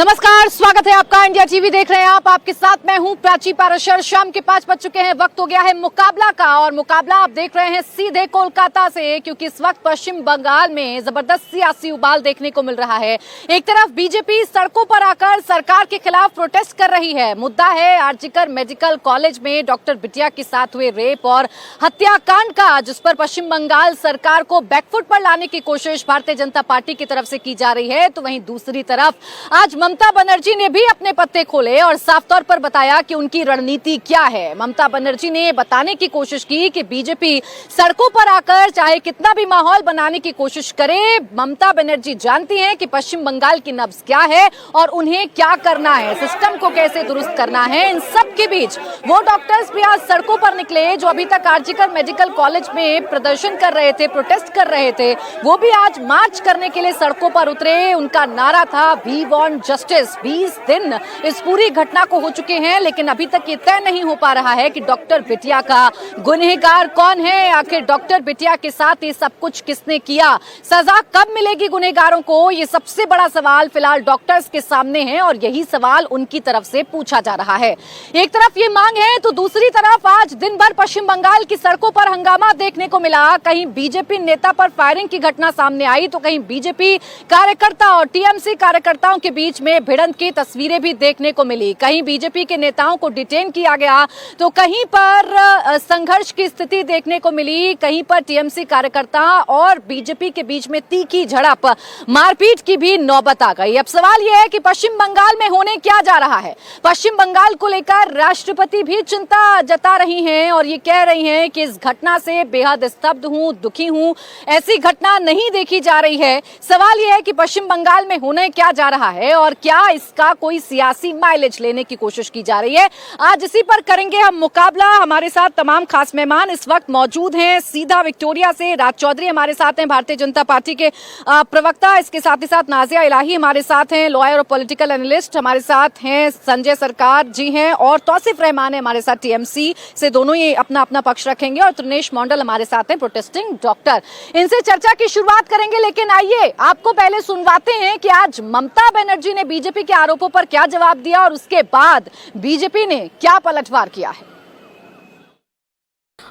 नमस्कार, स्वागत है आपका। इंडिया टीवी देख रहे हैं आप। आपके साथ मैं हूं प्राची पाराशर। शाम के 5 बज चुके हैं। वक्त हो गया है मुकाबला का, और मुकाबला आप देख रहे हैं सीधे कोलकाता से, क्योंकि इस वक्त पश्चिम बंगाल में जबरदस्त सियासी उबाल देखने को मिल रहा है। एक तरफ बीजेपी सड़कों पर आकर सरकार के खिलाफ प्रोटेस्ट कर रही है। मुद्दा है आरजीकर मेडिकल कॉलेज में डॉक्टर बिटिया के साथ हुए रेप और हत्याकांड का, जिस पर पश्चिम बंगाल सरकार को बैकफुट पर लाने की कोशिश भारतीय जनता पार्टी की तरफ से की जा रही है। तो वहीं दूसरी तरफ आज ममता बनर्जी ने भी अपने पत्ते खोले और साफ तौर पर बताया कि उनकी रणनीति क्या है। ममता बनर्जी ने बताने की कोशिश की कि बीजेपी सड़कों पर आकर चाहे कितना भी माहौल बनाने की कोशिश करे, ममता बनर्जी जानती हैं कि पश्चिम बंगाल की नब्ज क्या है और उन्हें क्या करना है, सिस्टम को कैसे दुरुस्त करना है। इन सब के बीच वो डॉक्टर्स भी आज सड़कों पर निकले जो अभी तक आरजीकर मेडिकल कॉलेज में प्रदर्शन कर रहे थे, प्रोटेस्ट कर रहे थे। वो भी आज मार्च करने के लिए सड़कों पर उतरे। उनका नारा था वी वांट जस्टिस। 20 दिन इस पूरी घटना को हो चुके हैं, लेकिन अभी तक ये तय नहीं हो पा रहा है कि डॉक्टर बिटिया का गुनहगार कौन है। आखिर डॉक्टर बिटिया के साथ ये सब कुछ किसने किया, सजा कब मिलेगी गुनहगारों को, ये सबसे बड़ा सवाल फिलहाल डॉक्टर्स के सामने है और यही सवाल उनकी तरफ से पूछा जा रहा है। एक तरफ ये मांग है तो दूसरी तरफ आज दिन भर पश्चिम बंगाल की सड़कों पर हंगामा देखने को मिला। कहीं बीजेपी नेता पर फायरिंग की घटना सामने आई तो कहीं बीजेपी कार्यकर्ता और टीएमसी कार्यकर्ताओं के बीच में भिड़ंत की तस्वीरें भी देखने को मिली। कहीं बीजेपी के नेताओं को डिटेन किया गया तो कहीं पर संघर्ष की स्थिति देखने को मिली। कहीं पर टीएमसी कार्यकर्ता और बीजेपी के बीच में तीखी झड़प, मारपीट की भी नौबत आ गई। अब सवाल यह है कि पश्चिम बंगाल में होने क्या जा रहा है। पश्चिम बंगाल को लेकर राष्ट्रपति भी चिंता जता रही हैं और ये कह रही हैं कि इस घटना से बेहद स्तब्ध हूं, दुखी हूं, ऐसी घटना नहीं देखी जा रही है। सवाल यह है कि पश्चिम बंगाल में होने क्या जा रहा है और क्या इसका कोई सियासी माइलेज लेने की कोशिश की जा रही है। आज इसी पर करेंगे हम मुकाबला। हमारे साथ तमाम खास मेहमान इस वक्त मौजूद हैं। सीधा विक्टोरिया से राज चौधरी हमारे साथ हैं, भारतीय जनता पार्टी के प्रवक्ता। इसके साथ ही साथ नाजिया इलाही हमारे साथ हैं, लॉयर और पॉलिटिकल एनालिस्ट हमारे साथ हैं। संजय सरकार जी हैं और तौसीफ रहमान है हमारे साथ, टीएमसी से। दोनों ही अपना अपना पक्ष रखेंगे। और त्रिनेश मंडल हमारे साथ हैं, प्रोटेस्टिंग डॉक्टर। इनसे चर्चा की शुरुआत करेंगे, लेकिन आइए आपको पहले सुनवाते हैं कि आज ममता बनर्जी ने बीजेपी के आरोपों पर क्या जवाब दिया और उसके बाद बीजेपी ने क्या पलटवार किया है।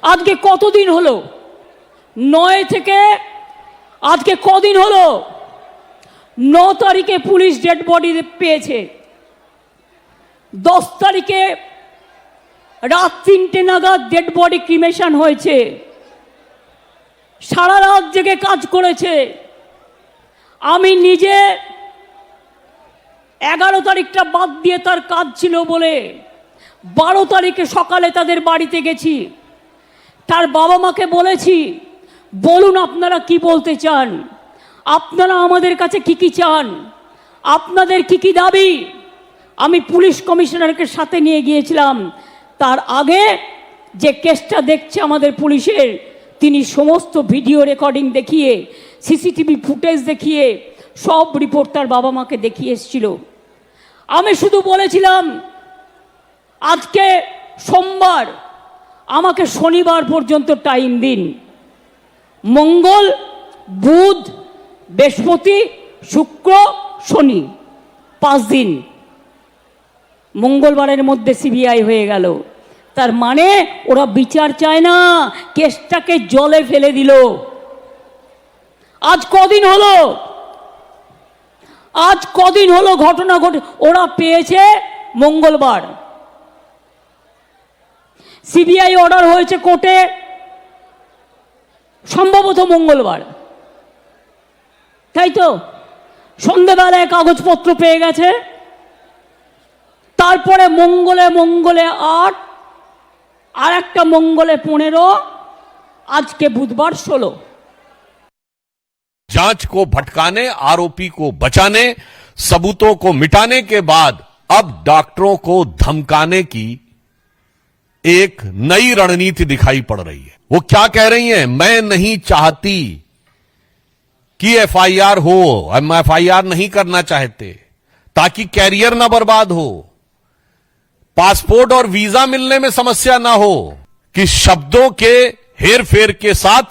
आज के কতদিন হলো 9 থেকে आज के কদিন হলো 9 তারিখে পুলিশ ডেড বডি পেয়েছে, 10 তারিখে রাত 3টে নাগাদ ডেড বডি ক্রিমেশন হয়েছে। সারা রাত জেগে কাজ করেছে। আমি নিজে 11 তারিখটা বাদ দিয়ে তার কাজ ছিল বলে 12 তারিখে সকালে তাদের বাড়িতে গেছি। তার বাবা মাকে বলেছি, বলুন আপনারা কি বলতে চান, আপনারা আমাদের কাছে কি কি চান, আপনাদের কি কি দাবি। আমি পুলিশ কমিশনারকে সাথে নিয়ে গিয়েছিলাম। তার আগে যে কেসটা দেখছে আমাদের পুলিশের, তিনি সমস্ত ভিডিও রেকর্ডিং দেখিয়ে, সিসিটিভি ফুটেজ দেখিয়ে সব রিপোর্ট তার বাবা মাকে দেখিয়ে এসেছিল। আমি শুধু বলেছিলাম আজকে সোমবার, আমাকে শনিবার পর্যন্ত টাইম দিন। মঙ্গল, বুধ, বৃহস্পতি, শুক্র, শনি, 5 দিন। মঙ্গলবারের মধ্যে সিবিআই হয়ে গেল। তার মানে ওরা বিচার চায় না, কেসটাকে জলে ফেলে দিল। আজ কদিন হলো, আজ কদিন হলো ঘটনা ঘটে, ওরা পেয়েছে মঙ্গলবার। সিবিআই অর্ডার হয়েছে কোর্টে সম্ভবত মঙ্গলবার, তাই তো? সন্ধ্যাবেলায় কাগজপত্র পেয়ে গেছে। তারপরে মঙ্গলে 8, আর একটা মঙ্গলে 15, আজকে বুধবার 16। जांच को भटकाने, आरोपी को बचाने, सबूतों को मिटाने के बाद अब डॉक्टरों को धमकाने की एक नई रणनीति दिखाई पड़ रही है। वो क्या कह रही हैं? मैं नहीं चाहती कि एफआईआर हो, हम एफआईआर नहीं करना चाहते ताकि कैरियर ना बर्बाद हो, पासपोर्ट और वीजा मिलने में समस्या ना हो। कि शब्दों के हेर फेर के साथ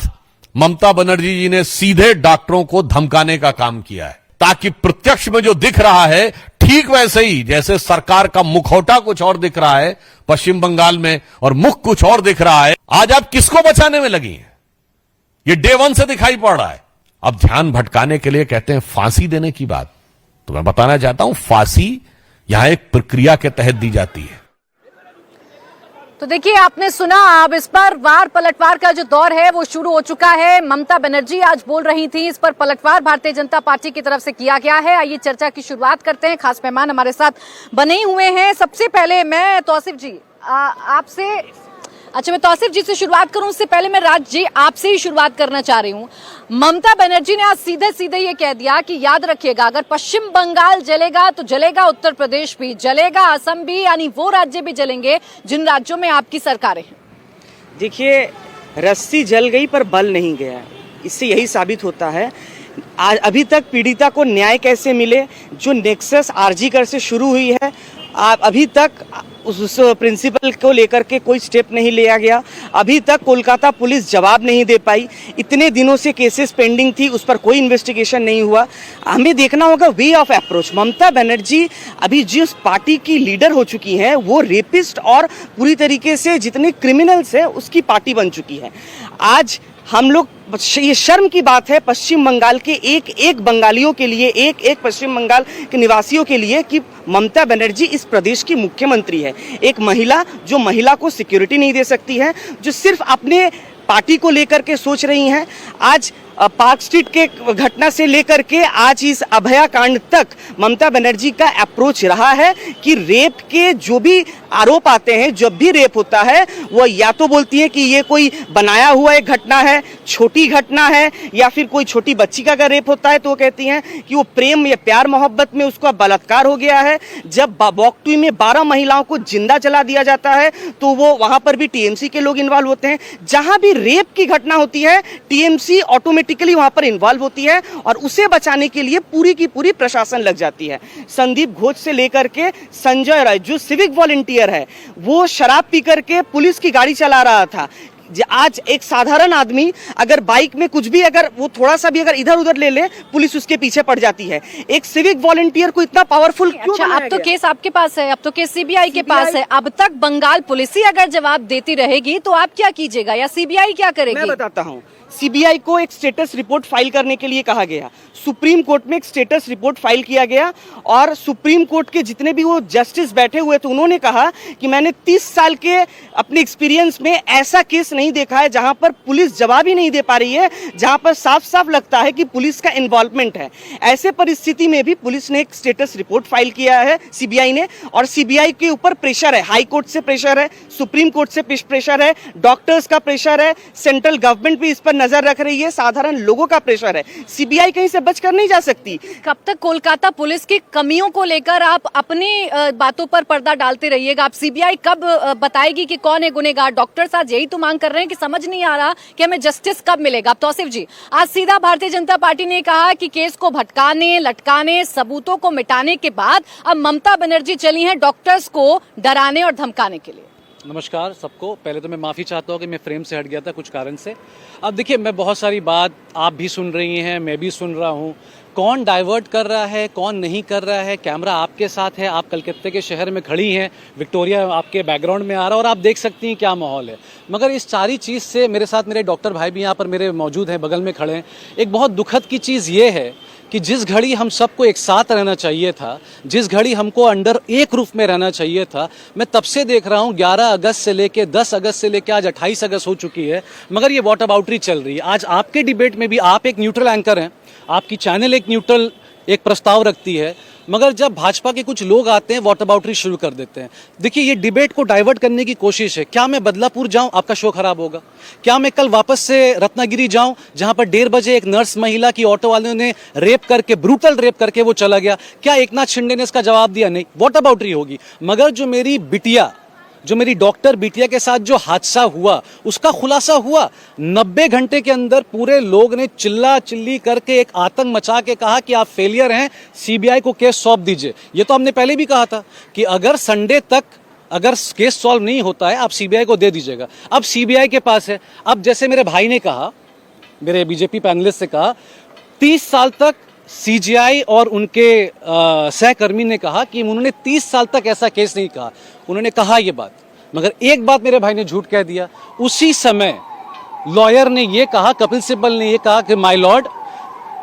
ममता बनर्जी जी ने सीधे डॉक्टरों को धमकाने का काम किया है। ताकि प्रत्यक्ष में जो दिख रहा है ठीक वैसे ही जैसे सरकार का मुखौटा कुछ और दिख रहा है पश्चिम बंगाल में और मुख कुछ और दिख रहा है, आज आप किसको बचाने में लगी हैं? ये डे वन से दिखाई पड़ रहा है। अब ध्यान भटकाने के लिए कहते हैं फांसी देने की बात, तो मैं बताना चाहता हूं फांसी यहां एक प्रक्रिया के तहत दी जाती है। तो देखिए, आपने सुना, अब इस पर वार पलटवार का जो दौर है वो शुरू हो चुका है। ममता बनर्जी आज बोल रही थी, इस पर पलटवार भारतीय जनता पार्टी की तरफ से किया गया है। आइए चर्चा की शुरुआत करते हैं। खास मेहमान हमारे साथ बने हुए हैं। सबसे पहले मैं तौसीफ जी आपसे, अच्छा मैं तौसीफ जी से शुरुआत करूं, उससे पहले मैं राज जी आपसे ही शुरुआत करना चाह रही हूं। ममता बनर्जी ने आज सीधे सीधे ये कह दिया कि याद रखिएगा, अगर पश्चिम बंगाल जलेगा तो जलेगा उत्तर प्रदेश भी, जलेगा असम भी, यानी वो राज्य भी जलेंगे जिन राज्यों में आपकी सरकारें हैं। देखिए, रस्सी जल गई पर बल नहीं गया, इससे यही साबित होता है। आज अभी तक पीड़िता को न्याय कैसे मिले, जो नेक्सस आरजीकर से शुरू हुई है, अभी तक उस प्रिंसिपल को लेकर के कोई स्टेप नहीं लिया गया। अभी तक कोलकाता पुलिस जवाब नहीं दे पाई। इतने दिनों से केसेस पेंडिंग थी, उस पर कोई इन्वेस्टिगेशन नहीं हुआ। हमें देखना होगा way of approach. Mamata Banerjee अभी जिस पार्टी की लीडर हो चुकी हैं, वो रेपिस्ट और पूरी तरीके से जितने क्रिमिनल्स हैं उसकी पार्टी बन चुकी है। आज हम लोग, ये शर्म की बात है पश्चिम बंगाल के एक एक बंगालियों के लिए, एक एक पश्चिम बंगाल के निवासियों के लिए, कि ममता बनर्जी इस प्रदेश की मुख्यमंत्री है। एक महिला जो महिला को सिक्योरिटी नहीं दे सकती है, जो सिर्फ अपने पार्टी को लेकर के सोच रही हैं। आज पार्क स्ट्रीट के घटना से लेकर के आज इस अभया कांड तक ममता बनर्जी का अप्रोच रहा है कि रेप के जो भी आरोप आते हैं, जब भी रेप होता है, वो या तो बोलती है कि ये कोई बनाया हुआ एक घटना है, छोटी घटना है, या फिर कोई छोटी बच्ची का अगर रेप होता है तो वो कहती हैं कि वो प्रेम या प्यार मोहब्बत में उसका बलात्कार हो गया है। जब बॉक्टुई में 12 महिलाओं को जिंदा जला दिया जाता है तो वो वहां पर भी टीएमसी के लोग इन्वॉल्व होते हैं। जहां भी रेप की घटना होती है, टीएमसी ऑटोमेटिकली वहां पर इन्वॉल्व होती है और उसे बचाने के लिए पूरी की पूरी प्रशासन लग जाती है। संदीप घोष से लेकर के संजय राय जो सिविक वॉलंटियर है, वो शराब पी करके पुलिस की गाड़ी चला रहा था। आज एक साधारण आदमी अगर बाइक में कुछ भी, अगर वो थोड़ा सा भी अगर इधर उधर ले ले, पुलिस उसके पीछे पड़ जाती है। एक सिविक वॉलंटियर को इतना पावरफुल क्यों अच्छा, अब तो केस आपके पास है, अब तो केस सीबीआई के पास है। अब तक बंगाल पुलिस ही अगर जवाब देती रहेगी तो आप क्या कीजिएगा, या सीबीआई क्या करेगी? मैं बताता हूँ। सीबीआई को एक स्टेटस रिपोर्ट फाइल करने के लिए कहा गया। सुप्रीम कोर्ट में एक स्टेटस रिपोर्ट फाइल किया गया और सुप्रीम कोर्ट के जितने भी वो जस्टिस बैठे हुए थे, उन्होंने कहा कि मैंने 30 साल के अपने एक्सपीरियंस में ऐसा केस नहीं देखा है जहां पर पुलिस जवाब ही नहीं दे पा रही है, जहां पर साफ साफ लगता है कि पुलिस का इन्वॉल्वमेंट है। ऐसे परिस्थिति में भी पुलिस ने एक स्टेटस रिपोर्ट फाइल किया है सीबीआई ने, और सीबीआई के ऊपर प्रेशर है, हाई कोर्ट से प्रेशर है, सुप्रीम कोर्ट से प्रेशर है, डॉक्टर्स का प्रेशर है, सेंट्रल गवर्नमेंट भी इस पर नजर रख रही है, साधारण लोगों का प्रेशर है। सीबीआई कहीं से बचकर नहीं जा सकती। कब तक कोलकाता पुलिस की कमियों को लेकर आप अपनी बातों पर पर्दा डालते रहिएगा? आप सीबीआई कब बताएगी कि कौन है गुनहगार? डॉक्टर्स आज यही तो मांग कर रहे हैं कि समझ नहीं आ रहा कि हमें जस्टिस कब मिलेगा। तौसीफ जी, आज सीधा भारतीय जनता पार्टी ने कहा कि केस को भटकाने, लटकाने, सबूतों को मिटाने के बाद अब ममता बनर्जी चली हैं डॉक्टर्स को डराने और धमकाने के लिए। नमस्कार सबको। पहले तो मैं माफ़ी चाहता हूँ कि मैं फ्रेम से हट गया था कुछ कारण से। अब देखिए, मैं बहुत सारी बात आप भी सुन रही हैं, मैं भी सुन रहा हूँ। कौन डाइवर्ट कर रहा है, कौन नहीं कर रहा है, कैमरा आपके साथ है, आप कलकत्ते के शहर में खड़ी हैं, विक्टोरिया आपके बैकग्राउंड में आ रहा है और आप देख सकती हैं क्या माहौल है। मगर इस सारी चीज़ से मेरे साथ मेरे डॉक्टर भाई भी यहाँ पर मेरे मौजूद हैं, बगल में खड़े हैं। एक बहुत दुखद की चीज़ ये है कि जिस घड़ी हम सबको एक साथ रहना चाहिए था, जिस घड़ी हमको अंडर एक रूफ में रहना चाहिए था, मैं तब से देख रहा हूँ 11 अगस्त से लेके 10 अगस्त से लेके आज 28 अगस्त हो चुकी है, मगर ये वॉट अबाउटरी चल रही है। आज आपके डिबेट में भी आप एक न्यूट्रल एंकर हैं, आपकी चैनल एक न्यूट्रल एक प्रस्ताव रखती है, मगर जब भाजपा के कुछ लोग आते हैं वॉट अबाउटरी शुरू कर देते हैं। देखिए, ये डिबेट को डाइवर्ट करने की कोशिश है। क्या मैं बदलापुर जाऊं, आपका शो खराब होगा? क्या मैं कल वापस से रत्नागिरी जाऊं, जहां पर 1:30 बजे एक नर्स महिला की ऑटो वाले ने रेप करके, ब्रूटल रेप करके वो चला गया? क्या एकनाथ शिंदे ने इसका जवाब दिया? नहीं, वॉट अबाउटरी होगी। मगर जो मेरी बिटिया, जो मेरी डॉक्टर बिटिया के साथ जो हादसा हुआ, उसका खुलासा हुआ 90 घंटे के अंदर। पूरे लोग ने चिल्ला चिल्ली करके एक आतंक मचा के कहा कि आप फेलियर हैं, सीबीआई को केस सौंप दीजिए। ये तो हमने पहले भी कहा था कि अगर संडे तक अगर केस सॉल्व नहीं होता है, आप सीबीआई को दे दीजिएगा। अब सीबीआई के पास है। अब जैसे मेरे भाई ने कहा, मेरे बीजेपी पैनलिस्ट से कहा, 30 साल तक सीजीआई और उनके सहकर्मी ने कहा कि उन्होंने 30 साल तक ऐसा केस नहीं कहा। उन्होंने कहा ये बात, मगर एक बात मेरे भाई ने झूठ कह दिया। उसी समय लॉयर ने ये कहा, कपिल सिब्बल ने ये कहा कि माय लॉर्ड,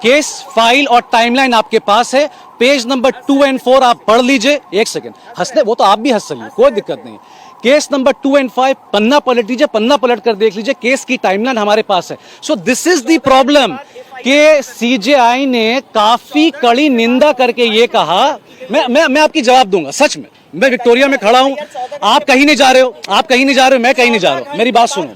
केस फाइल और टाइमलाइन आपके पास है, पेज नंबर 2 और 4 आप पढ़ लीजिए। एक सेकंड, हंसने वो तो आप भी हंस लीजिए, कोई दिक्कत नहीं। केस नंबर 2 और 5 पन्ना पलट लीजिए, पन्ना पलट कर देख लीजिए, केस की टाइमलाइन हमारे पास है। So this is the problem कि सीजेआई ने काफी कड़ी निंदा करके ये कहा। मैं आपकी जवाब दूंगा, सच में। मैं विक्टोरिया में खड़ा हूं, आप कहीं नहीं जा रहे हो, आप कहीं नहीं जा रहे हो, मैं कहीं नहीं जा रहा हूं, मेरी बात सुनो।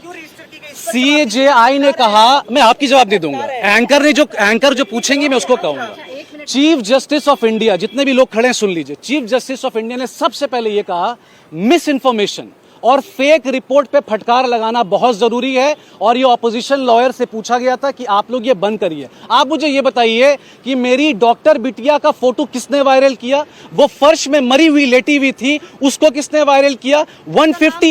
सीजेआई ने कहा, मैं आपकी जवाब दे दूंगा। एंकर जो पूछेंगे मैं उसको कहूंगा। चीफ जस्टिस ऑफ इंडिया, जितने भी लोग खड़े हैं सुन लीजिए, चीफ जस्टिस ऑफ इंडिया ने सबसे पहले यह कहा मिस इन्फॉर्मेशन और फेक रिपोर्ट पे फटकार लगाना बहुत जरूरी है। और ये ऑपोजिशन लॉयर से पूछा गया था कि आप लोग ये बंद करिए। आप मुझे ये बताइए कि मेरी डॉक्टर बिटिया का फोटो किसने वायरल किया? वो फर्श में मरी हुई लेटी हुई थी, उसको किसने वायरल किया? 150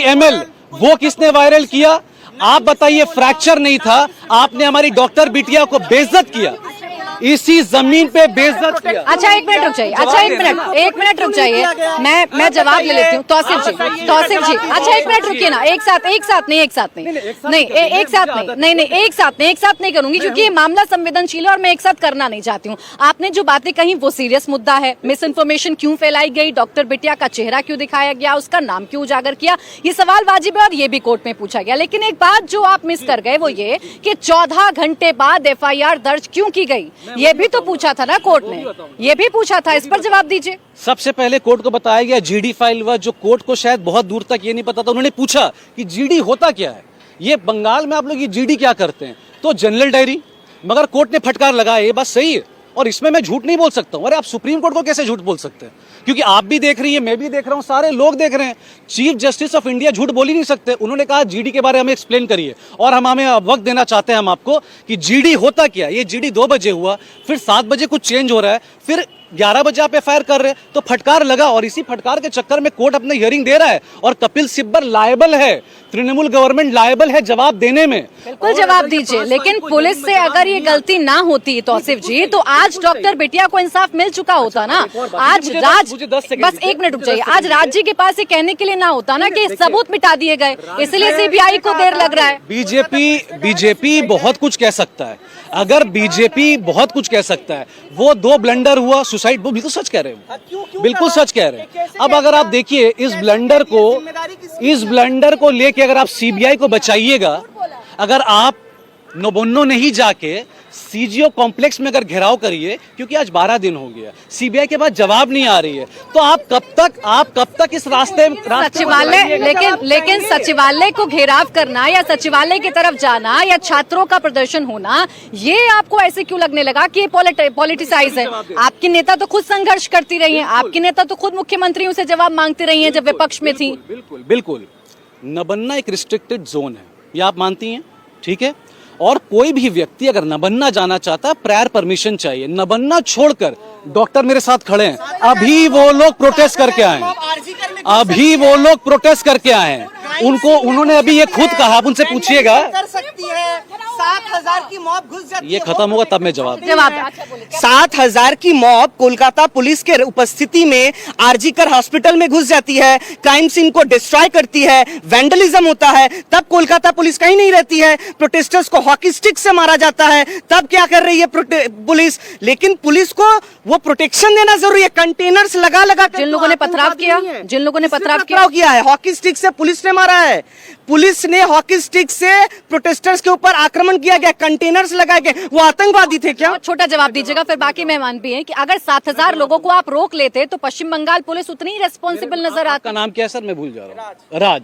ml वो किसने वायरल किया? आप बताइए, फ्रैक्चर नहीं था, आपने हमारी डॉक्टर बिटिया को बेइज्जत किया, इसी जमीन पे बेइज्जत किया। अच्छा एक मिनट रुक जाइए, अच्छा एक मिनट रुक जाइए, मैं जवाब ले लेती हूँ। तौसीफ जी, अच्छा एक मिनट रुकिए ना, एक साथ नहीं एक साथ नहीं करूंगी, क्योंकि ये मामला संवेदनशील है और मैं एक साथ करना नहीं चाहती हूँ। आपने जो बातें कही वो सीरियस मुद्दा है। मिस इन्फॉर्मेशन क्यों फैलाई गई, डॉक्टर बिटिया का चेहरा क्यों दिखाया गया, उसका नाम क्यों उजागर किया, ये सवाल वाजिब है और ये भी कोर्ट में पूछा गया। लेकिन एक बात जो आप मिस कर गए वो ये कि 14 घंटे बाद FIR दर्ज क्यों की गई, ये भी तो पूछा था ना कोर्ट ने, ये भी पूछा था, इस पर जवाब दीजिए। सबसे पहले कोर्ट को बताया गया जीडी फाइल हुआ, जो कोर्ट को शायद बहुत दूर तक ये नहीं पता था। उन्होंने पूछा कि जीडी होता क्या है, ये बंगाल में आप लोग ये जीडी क्या करते हैं, तो जनरल डायरी। मगर कोर्ट ने फटकार लगाया, ये बात सही है और इसमें मैं झूठ नहीं बोल सकता हूं। अरे आप सुप्रीम कोर्ट को कैसे झूठ बोल सकते हैं? क्योंकि आप भी देख रही है, मैं भी देख रहा हूं, सारे लोग देख रहे हैं। चीफ जस्टिस ऑफ इंडिया झूठ बोल ही नहीं सकते। उन्होंने कहा जीडी के बारे में हमें एक्सप्लेन करिए, और हमें वक्त देना चाहते हैं हम आपको कि जीडी होता क्या। ये जीडी 2 बजे हुआ, फिर 7 बजे कुछ चेंज हो रहा है, फिर 11 बजे आप FIR कर रहे हैं, तो फटकार लगा। और इसी फटकार के चक्कर में कोर्ट अपने हियरिंग दे रहा है और कपिल सिब्बल लायबल है, तृणमूल गवर्नमेंट लायबल है जवाब देने में। बिल्कुल जवाब दीजिए, लेकिन पुलिस से अगर ये गलती ना होती तौसीफ जी, तो आज डॉक्टर बिटिया को इंसाफ मिल चुका होता ना। आज राज, बस एक मिनट रुक जाइए, आज राज्य जी के पास ये कहने के लिए ना होता ना कि सबूत मिटा दिए गए, इसलिए CBI को देर लग रहा है। बीजेपी बहुत कुछ कह सकता है, अगर बीजेपी बहुत कुछ कह सकता है, वो 2 ब्लंडर हुआ, सुसाइड, वो बिल्कुल सच कह रहे हैं, बिल्कुल सच कह रहे हैं। अब अगर आप देखिए इस ब्लंडर को लेके अगर आप CBI को बचाइएगा, अगर आप नोबोन्नो नहीं जाके CGO कॉम्प्लेक्स में अगर घेराव करिए, क्योंकि आज 12 दिन हो गया, CBI के पास जवाब नहीं आ रही है, तो आप कब तक इस रास्ते सचिवालय, लेकिन सचिवालय को घेराव करना या सचिवालय की तरफ जाना या छात्रों का प्रदर्शन होना, ये आपको ऐसे क्यों लगने लगा कि ये पॉलिटिसाइज है? आपकी नेता तो खुद संघर्ष करती रही हैं, आपकी नेता तो खुद मुख्यमंत्रियों से जवाब मांगती रही हैं जब विपक्ष में थी। बिल्कुल न एक रिस्ट्रिक्टेड जोन है, ये आप मानती हैं, ठीक है। और कोई भी व्यक्ति अगर न बनना जाना चाहता, प्रायर परमिशन चाहिए। न बनना छोड़कर डॉक्टर मेरे साथ खड़े हैं, अभी वो लोग प्रोटेस्ट करके आए हैं, उन्होंने अभी ये खुद कहा, आप उनसे पूछिएगा। 7,000 की मॉब घुस जाती है, ये खत्म होगा तब मैं जवाब 7,000 की मॉब कोलकाता पुलिस के उपस्थिति में आरजीकर हॉस्पिटल में घुस जाती है, क्राइम सीन को डिस्ट्रॉय करती है, वैंडलिज्म होता है, तब कोलकाता पुलिस कहीं नहीं रहती है। प्रोटेस्टर्स को हॉकी स्टिक से मारा जाता है, तब क्या कर रही है पुलिस? लेकिन पुलिस को वो प्रोटेक्शन देना जरूरी है, कंटेनर्स लगा जिन लोगों ने पथराव किया है, हॉकी स्टिक से पुलिस ने मारा है, पुलिस ने हॉकी स्टिक से प्रोटेस्टर्स के ऊपर आक्रमण किया गया, कंटेनर्स लगाए गए, वो आतंकवादी थे क्या? छोटा जवाब दीजिएगा, फिर बाकी मेहमान भी हैं, कि अगर 7,000 लोगों को आप रोक लेते तो पश्चिम बंगाल पुलिस उतनी ही रेस्पॉन्सिबल नजर आती। आपका नाम क्या है सर? मैं भूल जा रहा हूँ।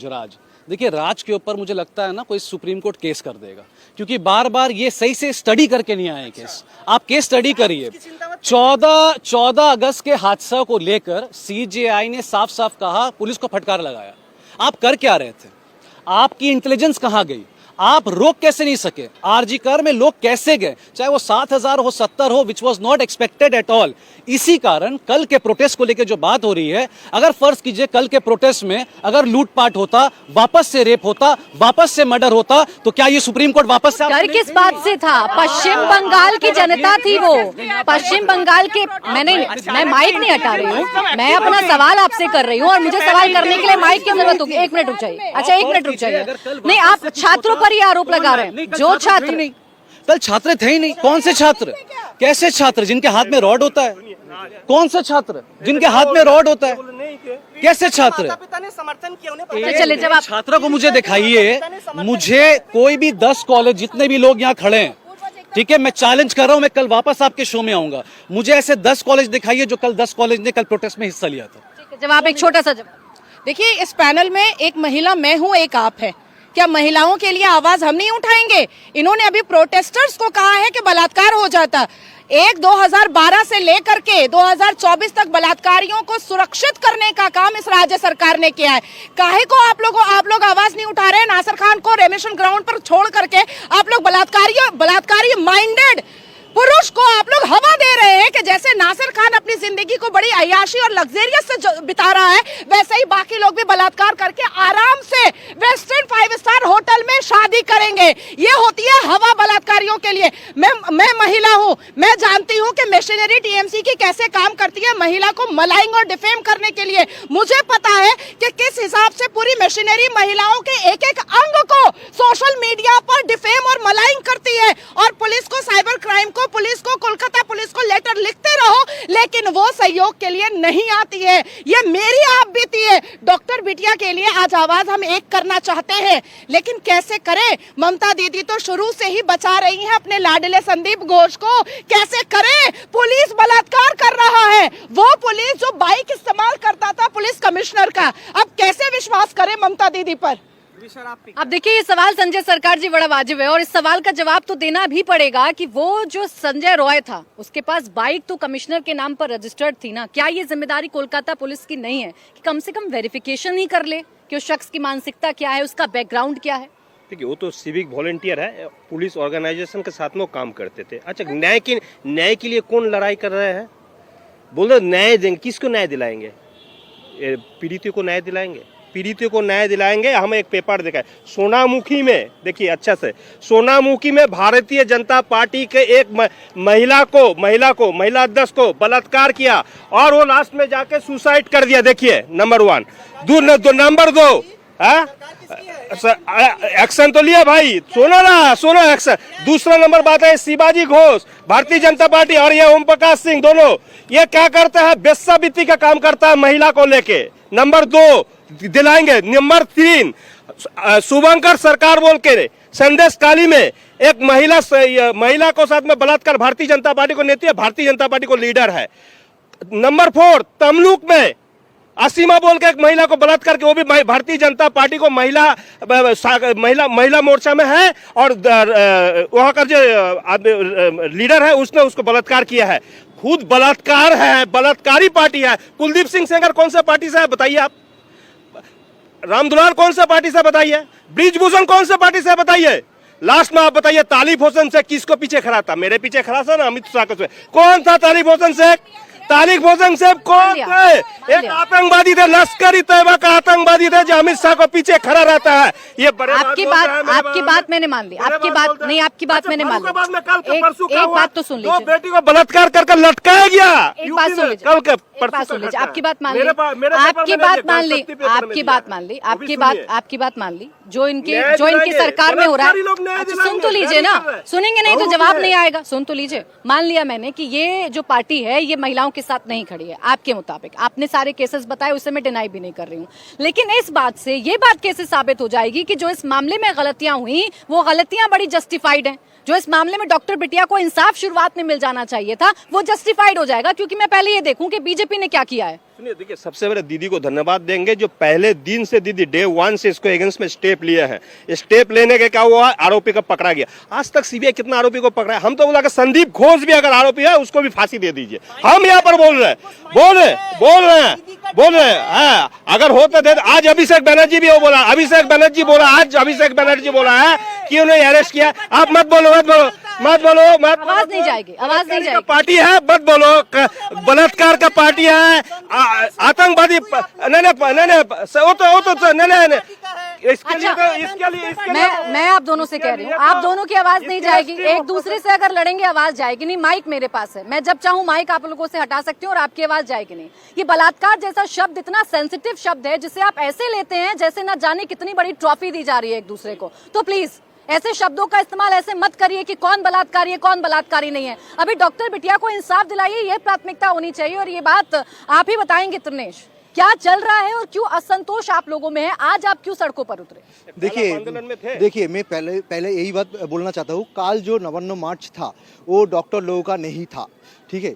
राज। देखिए, राज के ऊपर मुझे लगता है ना कोई सुप्रीम कोर्ट केस कर देगा, क्योंकि बार बार ये सही से स्टडी करके नहीं आए केस। आप केस स्टडी करिए। 14 अगस्त के हादसा को लेकर CJI ने साफ साफ कहा, पुलिस को फटकार लगाया। आप कर क्या रहे थे? आपकी इंटेलिजेंस कहां गई? आप रोक कैसे नहीं सके? आरजी कर में लोग कैसे गए, चाहे वो 7,000 हो 70 हो, which was not expected at all. इसी कारण कल के प्रोटेस्ट को लेकर जो बात हो रही है, अगर फर्ज कीजिए कल के प्रोटेस्ट में अगर लूटपाट होता, वापस से रेप होता, वापस से मर्डर होता, तो क्या ये सुप्रीम कोर्ट वापस से डर किस बात से था? पश्चिम बंगाल की जनता थी वो, पश्चिम बंगाल के। मैं माइक नहीं हटा रही हूँ, मैं अपना सवाल आपसे कर रही हूँ और मुझे सवाल करने के लिए माइक की जरूरत होगी। 1 मिनट रुक जाइए। अच्छा 1 मिनट रुक जाइए। नहीं, आप छात्रों पर ही आरोप लगा रहे हैं। जो छात्र नहीं, कल छात्र थे ही नहीं। कौन से छात्र? कैसे छात्र? जिनके हाथ में रॉड होता है? कौन से छात्र जिनके हाथ में रॉड होता है? कैसे छात्र? समर्थन किया? चले जब आप छात्रों को मुझे दिखाइए, मुझे कोई भी 10 कॉलेज, जितने भी लोग यहाँ खड़े हैं, ठीक है, मैं चैलेंज कर रहा हूं, मैं कल वापस आपके शो में आऊंगा, मुझे ऐसे 10 कॉलेज दिखाइए जो कल 10 कॉलेज ने कल प्रोटेस्ट में हिस्सा लिया था। जवाब एक छोटा सा जवाब। देखिए, इस पैनल में एक महिला मैं हूं, एक आप है। क्या महिलाओं के लिए आवाज हम नहीं उठाएंगे? इन्होंने अभी प्रोटेस्टर्स को कहा है कि बलात्कार हो जाता। 2012 से लेकर के 2024 तक बलात्कारियों को सुरक्षित करने का काम इस राज्य सरकार ने किया है। काहे को आप लोग आवाज नहीं उठा रहे? नासिर खान को रेमेशन ग्राउंड पर छोड़ करके आप लोग बलात्कारी माइंडेड पुरुष को आप लोग हवा दे रहे हैं कि जैसे नासिर खान अपनी जिंदगी को बड़ी अय्याशी और लग्जरियस से बिता रहा है, वैसे ही बाकी लोग भी बलात्कार करके आराम से वेस्टर्न 5 स्टार होटल में शादी करेंगे। ये होती है हवा बलात्कारियों के लिए। मैं महिला हूं, मैं जानती हूं कि मशीनरी टीएमसी की कैसे काम करती है महिला को मलाइंग और डिफेम करने के लिए। मुझे पता है कि किस हिसाब से पूरी मशीनरी महिलाओं के एक एक अंग को सोशल मीडिया पर डिफेम और मलाइंग करती है। और पुलिस को, साइबर क्राइम को, पुलिस को, कोलकाता पुलिस को लेटर लिखते रहो, लेकिन वो सहयोग के लिए नहीं आती है। ये मेरी आप बीती है। डॉक्टर बिटिया के लिए आज आवाज हम एक करना चाहते हैं, लेकिन कैसे करें? ममता दीदी तो शुरू से ही बचा रही हैं अपने लाडले संदीप घोष को। कैसे करें? पुलिस बलात्कार कर रहा है, वो पुलिस जो बाइक इस्तेमाल करता था पुलिस कमिश्नर का। अब कैसे विश्वास करें ममता दीदी पर? अब देखिए, ये सवाल संजय सरकार जी बड़ा वाजिब है और इस सवाल का जवाब तो देना भी पड़ेगा कि वो जो संजय रॉय था, उसके पास बाइक तो कमिश्नर के नाम पर रजिस्टर्ड थी ना। क्या ये जिम्मेदारी कोलकाता पुलिस की नहीं है कि कम से कम वेरिफिकेशन ही कर ले कि उस शख्स की मानसिकता क्या है, उसका बैकग्राउंड क्या है? देखिए, वो तो सिविक वॉलंटियर है, पुलिस ऑर्गेनाइजेशन के साथ में वो काम करते थे। अच्छा, न्याय के लिए कौन लड़ाई कर रहे हैं? बोल रहे न्याय देंगे, किसको न्याय दिलाएंगे? पीड़ितों को न्याय दिलाएंगे? पीड़ितों को न्याय दिलाएंगे। हम एक पेपर देखा है सोनामुखी में, देखिए अच्छा से, सोनामुखी में भारतीय जनता पार्टी के एक महिला अध्यक्ष को बलात्कार किया और वो लास्ट में जाके सुसाइड कर दिया। देखिए, नंबर 1। नंबर 2, एक्शन तो लिया भाई, सोना एक्शन। दूसरा नंबर बात है शिवाजी घोष, भारतीय जनता पार्टी, और ये ओम प्रकाश सिंह, दोनों ये क्या करता है? वेश्यावृत्ति का काम करता है महिला को लेके। नंबर 2 दिलाएंगे। नंबर 3, शुभंकर सरकार बोल के संदेश काली में एक महिला को साथ में बलात्कार, भारतीय जनता पार्टी को नेत्री है, भारतीय जनता पार्टी को लीडर है। नंबर 4, तमलुक में असीमा बोल के एक महिला को बलात्कार के, वो भी भारतीय जनता पार्टी को महिला मोर्चा में है और वहां का जो लीडर है उसने उसको बलात्कार किया है। खुद बलात्कार है, बलात्कारी पार्टी है। कुलदीप सिंह सेंगर कौन सा पार्टी से है बताइए आप? रामदुलाल कौन सा पार्टी से बताइए? ब्रिजभूषण कौन सा पार्टी से बताइए? लास्ट में आप बताइए, तालिब होसेन शेख किसको पीछे खड़ा था? मेरे पीछे खड़ा था ना, अमित शाह को। कौन था तालिब होसेन शेख? तालिब होसेन शेख कौन थे? एक आतंकवादी थे, लश्कर-ए तैयबा का आतंकवादी थे जो अमित शाह को पीछे खड़ा रहता है। ये बड़े आपकी बात मैंने मान ली। आपकी बात मैंने मान ली। एक बात तो सुन लीजिए, बेटी को बलात्कार करके लटकाया गया। एक बात सुन लीजिए, कल के आपकी बात मान ली, आपकी बात मान ली। जो इनकी सरकार में हो रहा है, अच्छा सुन तो लीजिए ना, सुनेंगे नहीं तो जवाब नहीं आएगा। सुन तो लीजिए। मान लिया मैंने कि ये जो पार्टी है ये महिलाओं के साथ नहीं खड़ी है आपके मुताबिक। आपने सारे केसेस बताए, उसे मैं डिनाई भी नहीं कर रही हूँ, लेकिन इस बात से ये बात कैसे साबित हो जाएगी कि जो इस मामले में गलतियां हुई वो गलतियां बड़ी जस्टिफाइड हैं? जो इस मामले में डॉक्टर बिटिया को इंसाफ शुरुआत में मिल जाना चाहिए था वो जस्टिफाइड हो जाएगा, क्योंकि मैं पहले ये देखूं कि बीजेपी ने क्या किया है। सुनिए, देखिए, सबसे पहले दीदी को धन्यवाद देंगे जो पहले दिन से दीदी डे 1 से इसको अगेंस्ट में स्टेप लिए हैं। स्टेप लेने के क्या हुआ? आरोपी को पकड़ा गया। आज तक सीबीआई कितना आरोपी को पकड़ा है? हम तो बोला कि संदीप घोष भी अगर आरोपी है उसको भी फांसी दे दीजिए। हम यहाँ पर बोल रहे हैं अगर होता थे। आज अभिषेक बनर्जी भी वो बोला, आज अभिषेक बनर्जी बोला है क्यों नहीं अरेस्ट किया? आप मत बोलो, मत बोलो, मत बोलो, मत बोलो। आवाज नहीं जाएगी, आवाज नहीं जाएगी। पार्टी है, मत बोलो। बलात्कार का पार्टी है, आतंकवादी। नहीं, इसके लिए मैं आप दोनों से कह रही हूँ, आप दोनों की आवाज नहीं जाएगी। एक दूसरे से अगर लड़ेंगे आवाज जाएगी नहीं। माइक मेरे पास है, मैं जब चाहूँ माइक आप लोगों से हटा सकती हूँ और आपकी आवाज जाएगी नहीं। ये बलात्कार जैसा शब्द इतना सेंसिटिव शब्द है जिसे आप ऐसे लेते हैं जैसे ना जाने कितनी बड़ी ट्रॉफी दी जा रही है एक दूसरे को। तो प्लीज ऐसे शब्दों का इस्तेमाल ऐसे मत करिए कि कौन बलात्कारी है कौन बलात्कारी नहीं है। अभी डॉक्टर बिटिया को इंसाफ दिलाइए, ये प्राथमिकता होनी चाहिए। और ये बात आप ही बताएंगे त्रिनेश, क्या चल रहा है और क्यों असंतोष आप लोगों में है? आज आप क्यों सड़कों पर उतरे? देखिए मैं पहले यही बात बोलना चाहता हूँ। काल जो नवान्न मार्च था वो डॉक्टर लोगों का नहीं था, ठीक है।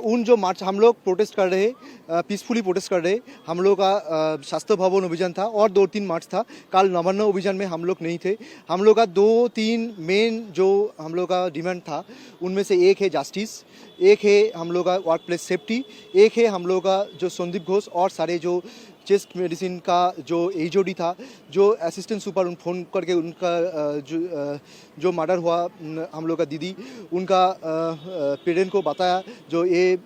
उन जो मार्च हम लोग प्रोटेस्ट कर रहे, पीसफुली प्रोटेस्ट कर रहे, हम लोग का शास्त्र भवन अभियान था और 2-3 मार्च था। काल नवान्न अभियान में हम लोग नहीं थे। हम लोग का 2-3 मेन जो हम लोग का डिमांड था उनमें से एक है जस्टिस, एक है हम लोग का वर्क प्लेस सेफ्टी, एक है हम लोग का जो संदीप घोष और सारे जो चेस्ट मेडिसिन का जो एचओडी था, जो असिस्टेंट सुपर फोन करके उनका जो मर्डर हुआ हम लोग का दीदी, उनका पेरेंट को बताया जो ये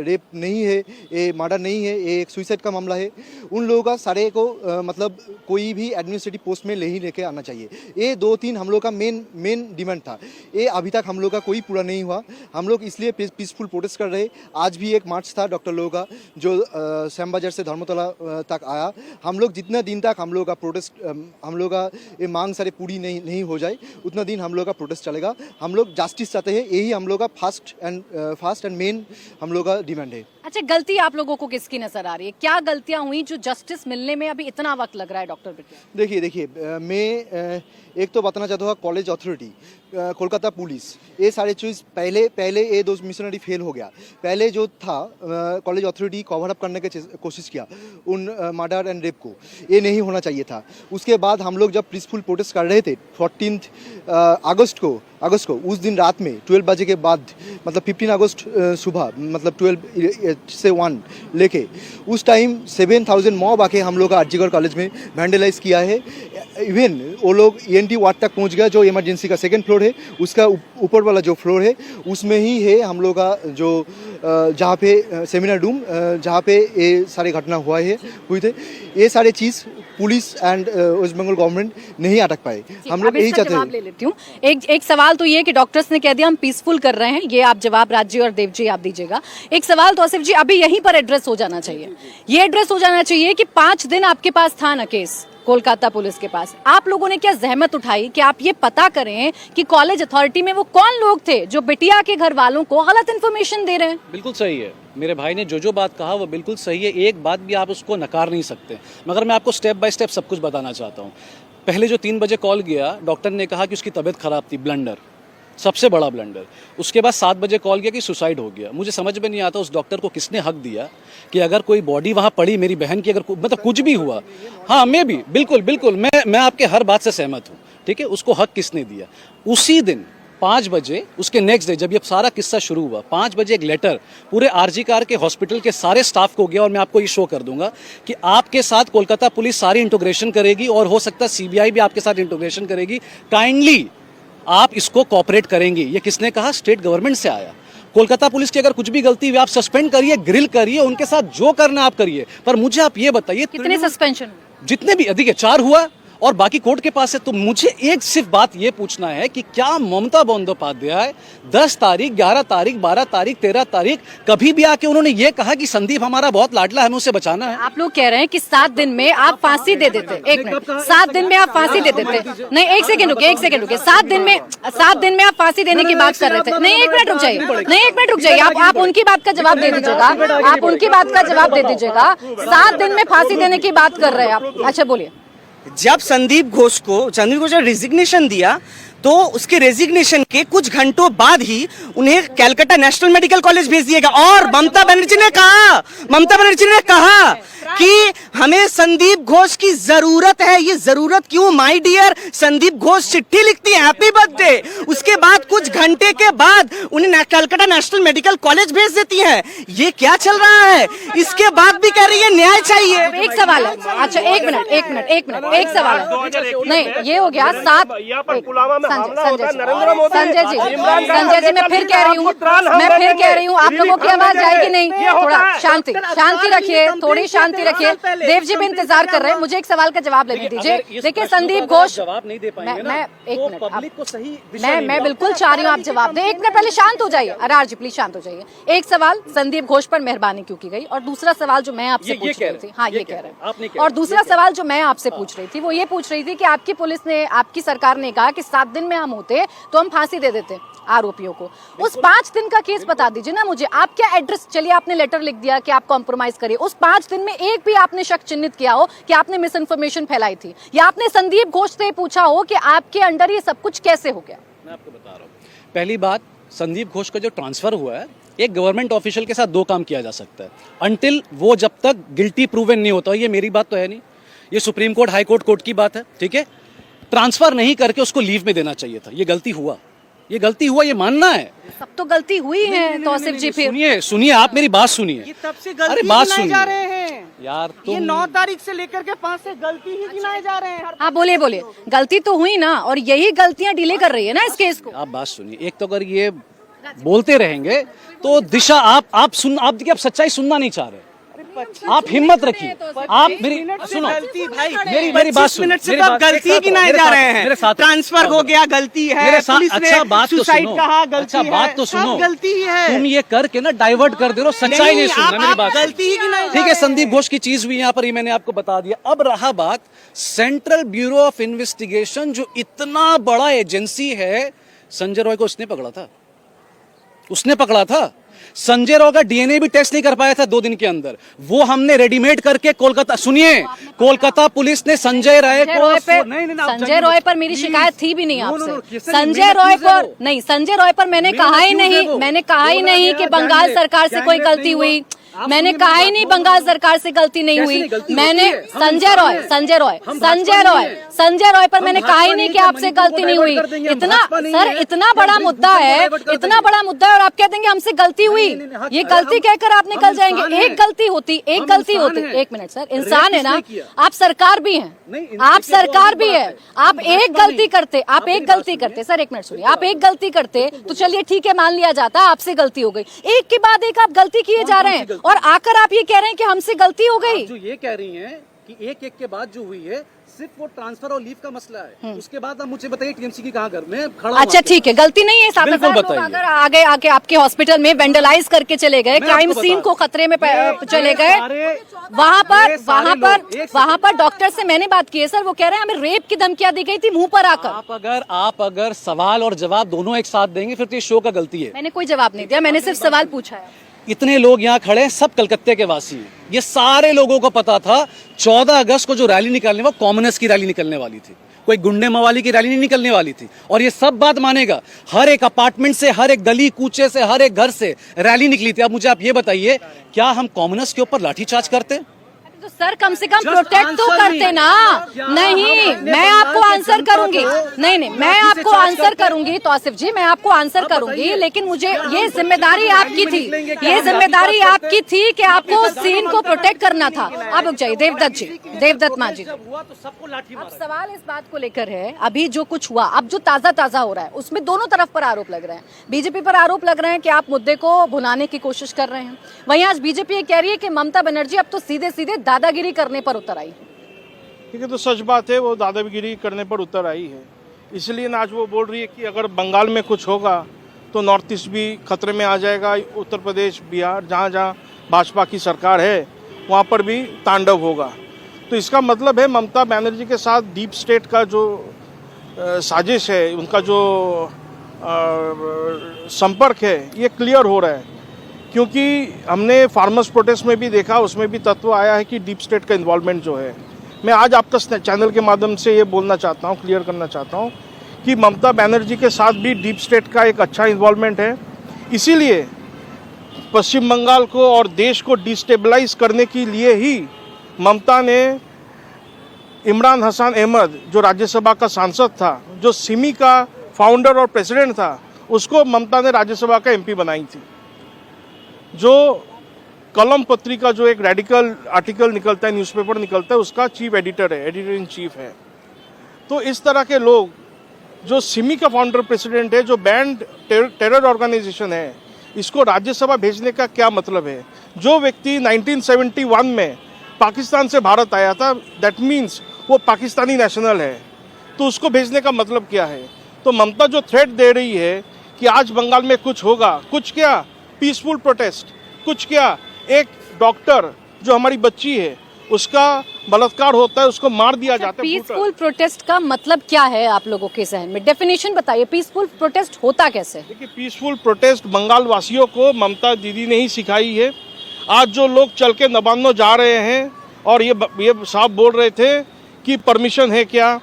रेप नहीं है, ये मर्डर नहीं है, ये एक सुसाइड का मामला है। उन लोगों का सारे को मतलब कोई भी एडमिनिस्ट्रेटिव पोस्ट में नहीं लेके आना चाहिए। ये 2-3 हम लोग का मेन डिमांड था। ये अभी तक हम लोग का कोई पूरा नहीं हुआ। हम लोग इसलिए पीसफुल प्रोटेस्ट कर रहे। आज भी एक मार्च था डॉक्टर लोगों का जो श्याम बाजार से धर्मतला तक आया। हम लोग जितना दिन तक हम लोग का प्रोटेस्ट, हम लोग का ये मांग सारे पूरी नहीं हो जाए उतना दिन हम लोग का प्रोटेस्ट चलेगा। हम लोग जस्टिस चाहते हैं, यही हम लोग का फास्ट एंड मेन हम लोग का डिमांड है। अच्छा, गलती आप लोगों को किसकी नजर आ रही है? क्या गलतियां हुई जो जस्टिस मिलने में अभी इतना वक्त लग रहा है डॉक्टर बिटिया? देखिए मैं एक तो बताना चाहता हूँ कॉलेज अथॉरिटी, कोलकाता पुलिस, ये सारे चीज़ पहले ये 2 मिशनरी फेल हो गया। पहले जो था कॉलेज अथॉरिटी कवर अप करने की कोशिश किया उन मर्डर एंड रेप को, ये नहीं होना चाहिए था। उसके बाद हम लोग जब पीसफुल प्रोटेस्ट कर रहे थे 14 अगस्त को उस दिन रात में 12 बजे के बाद, मतलब 15 अगस्त सुबह, मतलब 12 से 1 लेके उस टाइम 7000 मॉब आके हम लोग का आरजीकर कॉलेज में वैंडलाइज किया है। इवन वो लोग ENT वार्ड तक पहुंच गया, जो इमरजेंसी का 2nd फ्लोर है, उसका ऊपर वाला जो फ्लोर है उसमें ही है हम लोग का जो जहाँ पे सेमिनार रूम, जहाँ पे ये सारे घटना हुए थे। ये सारे चीज़ police and West Bengal government नहीं अटक पाए। हम लोग यही चाहते हैं। ले लेती हूँ। एक सवाल तो ये कि डॉक्टर्स ने कह दिया हम पीसफुल कर रहे हैं, ये आप जवाब राजी और देव जी आप दीजिएगा। एक सवाल तो आसिफ जी अभी यहीं पर एड्रेस हो जाना चाहिए, ये एड्रेस हो जाना चाहिए कि 5 दिन आपके पास था ना केस कोलकाता पुलिस के पास, आप लोगों ने क्या जहमत उठाई कि आप ये पता करें कि कॉलेज अथॉरिटी में वो कौन लोग थे जो बिटिया के घर वालों को गलत इन्फॉर्मेशन दे रहे हैं? बिल्कुल सही है, मेरे भाई ने जो बात कहा वो बिल्कुल सही है। एक बात भी आप उसको नकार नहीं सकते, मगर मैं आपको स्टेप बाय स्टेप सब कुछ बताना चाहता हूँ। पहले जो 3 बजे कॉल गया, डॉक्टर ने कहा कि उसकी तबीयत खराब थी, ब्लंडर, सबसे बड़ा ब्लंडर। उसके बाद 7 बजे कॉल किया कि सुसाइड हो गया। मुझे समझ में नहीं आता उस डॉक्टर को किसने हक दिया कि अगर कोई बॉडी वहाँ पड़ी, मेरी बहन की अगर मतलब कुछ भी हुआ, हाँ मैं भी बिल्कुल मैं आपके हर बात से सहमत हूँ, ठीक है, उसको हक किसने दिया? उसी दिन 5 बजे, उसके नेक्स्ट डे जब ये सारा किस्सा शुरू हुआ, 5 बजे एक लेटर पूरे आरजीकर के हॉस्पिटल के सारे स्टाफ को गया, और मैं आपको ये शो कर दूंगा कि आपके साथ कोलकाता पुलिस सारी इंटीग्रेशन करेगी और हो सकता है CBI भी आपके साथ इंटीग्रेशन करेगी। काइंडली आप इसको कोऑपरेट करेंगे। ये किसने कहा? स्टेट गवर्नमेंट से आया। कोलकाता पुलिस की अगर कुछ भी गलती हुई, आप सस्पेंड करिए, ग्रिल करिए, उनके साथ जो करना आप करिए, पर मुझे आप ये बताइए कितने सस्पेंशन? जितने भी, अधिक 4 हुआ और बाकी कोर्ट के पास है। तो मुझे एक सिर्फ बात ये पूछना है कि क्या ममता बंदोपाध्याय 10 तारीख, 11 तारीख, 12 तारीख, 13 तारीख कभी भी आके उन्होंने ये कहा कि संदीप हमारा बहुत लाडला है, हमें उसे बचाना है? आप लोग कह रहे हैं कि 7 दिन में आप फांसी दे देते। एक मिनट, 7 दिन में आप फांसी दे देते? नहीं, एक सेकंड रुके। 7 दिन में आप फांसी देने की बात कर रहे थे। नहीं, एक मिनट रुक जाइए। आप उनकी बात का जवाब दे दीजिएगा। 7 दिन में फांसी देने की बात कर रहे हैं आप। अच्छा बोलिए। जब संदीप घोष ने रिजिग्नेशन दिया तो उसके रेजिग्नेशन के कुछ घंटों बाद ही उन्हें कैलकाटा नेशनल मेडिकल कॉलेज भेज दिया गया। और ममता बनर्जी ने कहा कि हमें संदीप घोष की जरूरत है। ये जरूरत क्यों? माय डियर संदीप घोष चिट्ठी लिखती है, हैप्पी बर्थडे। उसके बाद कुछ घंटे के बाद उन्हें कैलकाटा नेशनल मेडिकल कॉलेज भेज देती है। ये क्या चल रहा है? इसके बाद भी कह रही है न्याय चाहिए। एक सवाल है, अच्छा एक मिनट, एक सवाल है। नहीं, ये हो गया 7। संजय जी मैं फिर कह रही हूँ आप लोगों की आवाज जाएगी नहीं। थोड़ा शांति रखिए, थोड़ी शांति रखिए। देव जी भी इंतजार कर रहे हैं, मुझे एक सवाल का जवाब लेने दीजिए। देखिए संदीप घोष, जवाब नहीं दे पाएंगे ना, एक मिनट, पब्लिक को सही दिशा मैं बिल्कुल चाह रही हूँ आप जवाब दें। एक मिनट पहले शांत हो जाइए। अरार जी प्लीज शांत हो जाइए। एक सवाल, संदीप घोष पर मेहरबानी क्यों की गई? और दूसरा सवाल जो मैं आपसे पूछ रही थी, हाँ ये कह रहे हैं, और दूसरा सवाल जो मैं आपसे पूछ रही थी वो ये पूछ रही थी कि आपकी पुलिस ने, आपकी सरकार ने कहा कि 7 दिन में हम होते तो हम फांसी दे देते आरोपियों को। उस 5 दिन का केस बता दीजिए ना मुझे। आप क्या एड्रेस, चलिए आपने लेटर लिख दिया कि आप कॉम्प्रोमाइज करिए, उस 5 दिन में एक भी आपने शक चिन्हित किया हो कि आपने मिस इन्फॉर्मेशन फैलाई थी, या आपने संदीप घोष से पूछा हो कि आपके अंडर ये सब कुछ कैसे हो गया? मैं आपको बता रहा हूँ। पहली बात, संदीप घोष का जो ट्रांसफर हुआ है, एक गवर्नमेंट ऑफिशियल के साथ 2 काम किया जा सकता है अनटिल वो जब तक गिल्टी प्रूवन नहीं होता। ये मेरी बात तो है नहीं, ये सुप्रीम कोर्ट, हाई कोर्ट की बात है, ठीक है। ट्रांसफर नहीं करके उसको लीव में देना चाहिए था। ये गलती हुआ, ये मानना है। सब तो गलती हुई है तौसीफ जी। फिर सुनिए आप मेरी बात सुनिए। ये तब से गलती गिनाए जा रहे हैं यार, ये 9 तारीख से लेकर के 5 से गलती ही गिनाए जा रहे हैं। हाँ बोलिए। गलती तो हुई ना, और यही गलतियां डिले कर रही है ना इस केस को। आप बात सुनिए। एक तो अगर ये बोलते रहेंगे तो दिशा आप देखिए, आप सच्चाई सुनना नहीं चाह रहे। आप हिम्मत रखिए, आप मेरी सुनो, मेरी बात सुनो। मिनट से तो गलती गिनाए जा रहे हैं। ट्रांसफर हो गया, गलती है। मेरे साथ पुलिस ने अच्छा बात तो सुसाइड सुनो, कहा, गलती अच्छा बात तो सुनो, गलती है। तुम ये करके ना डाइवर्ट कर दे रहे हो, सच्चाई नहीं सुन रहे। मेरी बात गलती ही गिनाए जा ठीक है। रहे हैं। संदीप घोष की चीज हुई यहाँ पर, ये मैंने आपको बता दिया। अब रहा बात सेंट्रल ब्यूरो ऑफ इन्वेस्टिगेशन, जो इतना बड़ा एजेंसी है। संजय रॉय को उसने पकड़ा था। संजय रॉय का डीएनए भी टेस्ट नहीं कर पाया था 2 दिन के अंदर। वो हमने रेडीमेड करके कोलकाता, सुनिए, कोलकाता पुलिस ने संजय रॉय पर मेरी शिकायत थी भी नहीं आपसे। संजय रॉय पर मैंने कहा ही नहीं कि बंगाल सरकार से कोई गलती हुई। मैंने कहा ही नहीं बंगाल सरकार से गलती नहीं हुई। मैंने संजय रॉय पर मैंने कहा ही नहीं कि आपसे गलती नहीं हुई। इतना बड़ा मुद्दा है और आप कहते हैं कि हमसे गलती हुई। ये गलती कहकर आप निकल जाएंगे। एक गलती होती। एक मिनट सर, इंसान है ना, आप सरकार भी हैं, आप एक गलती करते सर, एक मिनट सुनिए, आप एक गलती करते तो चलिए ठीक है, मान लिया जाता आपसे गलती हो गई। एक के बाद एक आप गलती किए जा रहे हैं और आकर आप ये कह रहे हैं कि हमसे गलती हो गई। जो ये कह रही हैं कि एक के बाद जो हुई है सिर्फ वो ट्रांसफर और लीव का मसला है। उसके बाद आप मुझे बताइए टीएमसी की कहाँ घर में खड़ा। अच्छा ठीक है, गलती नहीं है। 7,000 लोग अगर आगे आके आपके हॉस्पिटल में वेंडलाइज करके चले गए, क्राइम सीन को खतरे में चले गए, वहाँ पर डॉक्टर से मैंने बात की है सर, वो कह रहे हैं हमें रेप की धमकियां दी गई थी मुंह पर आकर। आप अगर सवाल और जवाब दोनों एक साथ देंगे फिर तो ये शो का गलती है। मैंने कोई जवाब नहीं दिया, मैंने सिर्फ सवाल पूछा है। इतने लोग यहाँ खड़े हैं, सब कलकत्ते के वासी हैं। ये सारे लोगों को पता था 14 अगस्त को जो रैली निकलने, वो कॉमनर्स की रैली निकलने वाली थी, कोई गुंडे मवाली की रैली नहीं निकलने वाली थी। और ये सब बात मानेगा, हर एक अपार्टमेंट से, हर एक गली कूचे से, हर एक घर से रैली निकली थी। अब मुझे आप ये बताइए, क्या हम कॉमनर्स के ऊपर लाठीचार्ज करते? तो सर कम से कम प्रोटेक्ट तो करते ना। नहीं, मैं आपको आंसर करूंगी। नहीं, मैं आपको आंसर करूंगी तौसीफ जी, मैं आपको आंसर करूंगी, लेकिन मुझे ये जिम्मेदारी आपकी थी कि आपको सीन को प्रोटेक्ट करना था। आप रुक जाइए, देवदत्त मांझी। अब सवाल इस बात को लेकर है, अभी जो कुछ हुआ, अब जो ताजा हो रहा है, उसमें दोनों तरफ पर आरोप लग रहे हैं। बीजेपी पर आरोप लग रहे हैं कि आप मुद्दे को भुनाने की कोशिश कर रहे हैं। वहीं आज बीजेपी ये कह रही है कि ममता बनर्जी अब तो सीधे दादागिरी करने पर उतर आई। ठीक है, तो सच बात है, वो दादागिरी करने पर उतर आई है। इसलिए ना आज वो बोल रही है कि अगर बंगाल में कुछ होगा तो नॉर्थ ईस्ट भी खतरे में आ जाएगा। उत्तर प्रदेश, बिहार, जहाँ जहाँ भाजपा की सरकार है वहाँ पर भी तांडव होगा। तो इसका मतलब है ममता बनर्जी के साथ डीप स्टेट का जो साजिश है, उनका जो संपर्क है, ये क्लियर हो रहा है। क्योंकि हमने फार्मर्स प्रोटेस्ट में भी देखा, उसमें भी तत्व आया है कि डीप स्टेट का इन्वॉल्वमेंट जो है। मैं आज आपका चैनल के माध्यम से ये बोलना चाहता हूँ, क्लियर करना चाहता हूँ कि ममता बनर्जी के साथ भी डीप स्टेट का एक अच्छा इन्वॉल्वमेंट है। इसीलिए पश्चिम बंगाल को और देश को डिस्टेबलाइज करने के लिए ही ममता ने इमरान हसन अहमद, जो राज्यसभा का सांसद था, जो सिमी का फाउंडर और प्रेसिडेंट था, उसको ममता ने राज्यसभा का एमपी बनाई थी। जो कलम पत्रिका, जो एक रेडिकल आर्टिकल निकलता है, न्यूज़पेपर निकलता है, उसका चीफ एडिटर है, एडिटर इन चीफ है। तो इस तरह के लोग, जो सिमी का फाउंडर प्रेसिडेंट है, जो बैंड टेरर ऑर्गेनाइजेशन है, इसको राज्यसभा भेजने का क्या मतलब है? जो व्यक्ति 1971 में पाकिस्तान से भारत आया था, दैट मीन्स वो पाकिस्तानी नेशनल है, तो उसको भेजने का मतलब क्या है? तो ममता जो थ्रेट दे रही है कि आज बंगाल में कुछ होगा, कुछ क्या, पीसफुल प्रोटेस्ट, कुछ क्या, एक डॉक्टर जो हमारी बच्ची है उसका बलात्कार होता है, उसको मार दिया जाता है। पीसफुल प्रोटेस्ट का मतलब क्या है आप लोगों के जहन में? डेफिनेशन बताइए, पीसफुल प्रोटेस्ट होता कैसे? देखिए, पीसफुल प्रोटेस्ट बंगाल वासियों को ममता दीदी ने ही सिखाई है। आज जो लोग चल के नवान्नो जा रहे हैं और ये साहब बोल रहे थे कि परमिशन है क्या,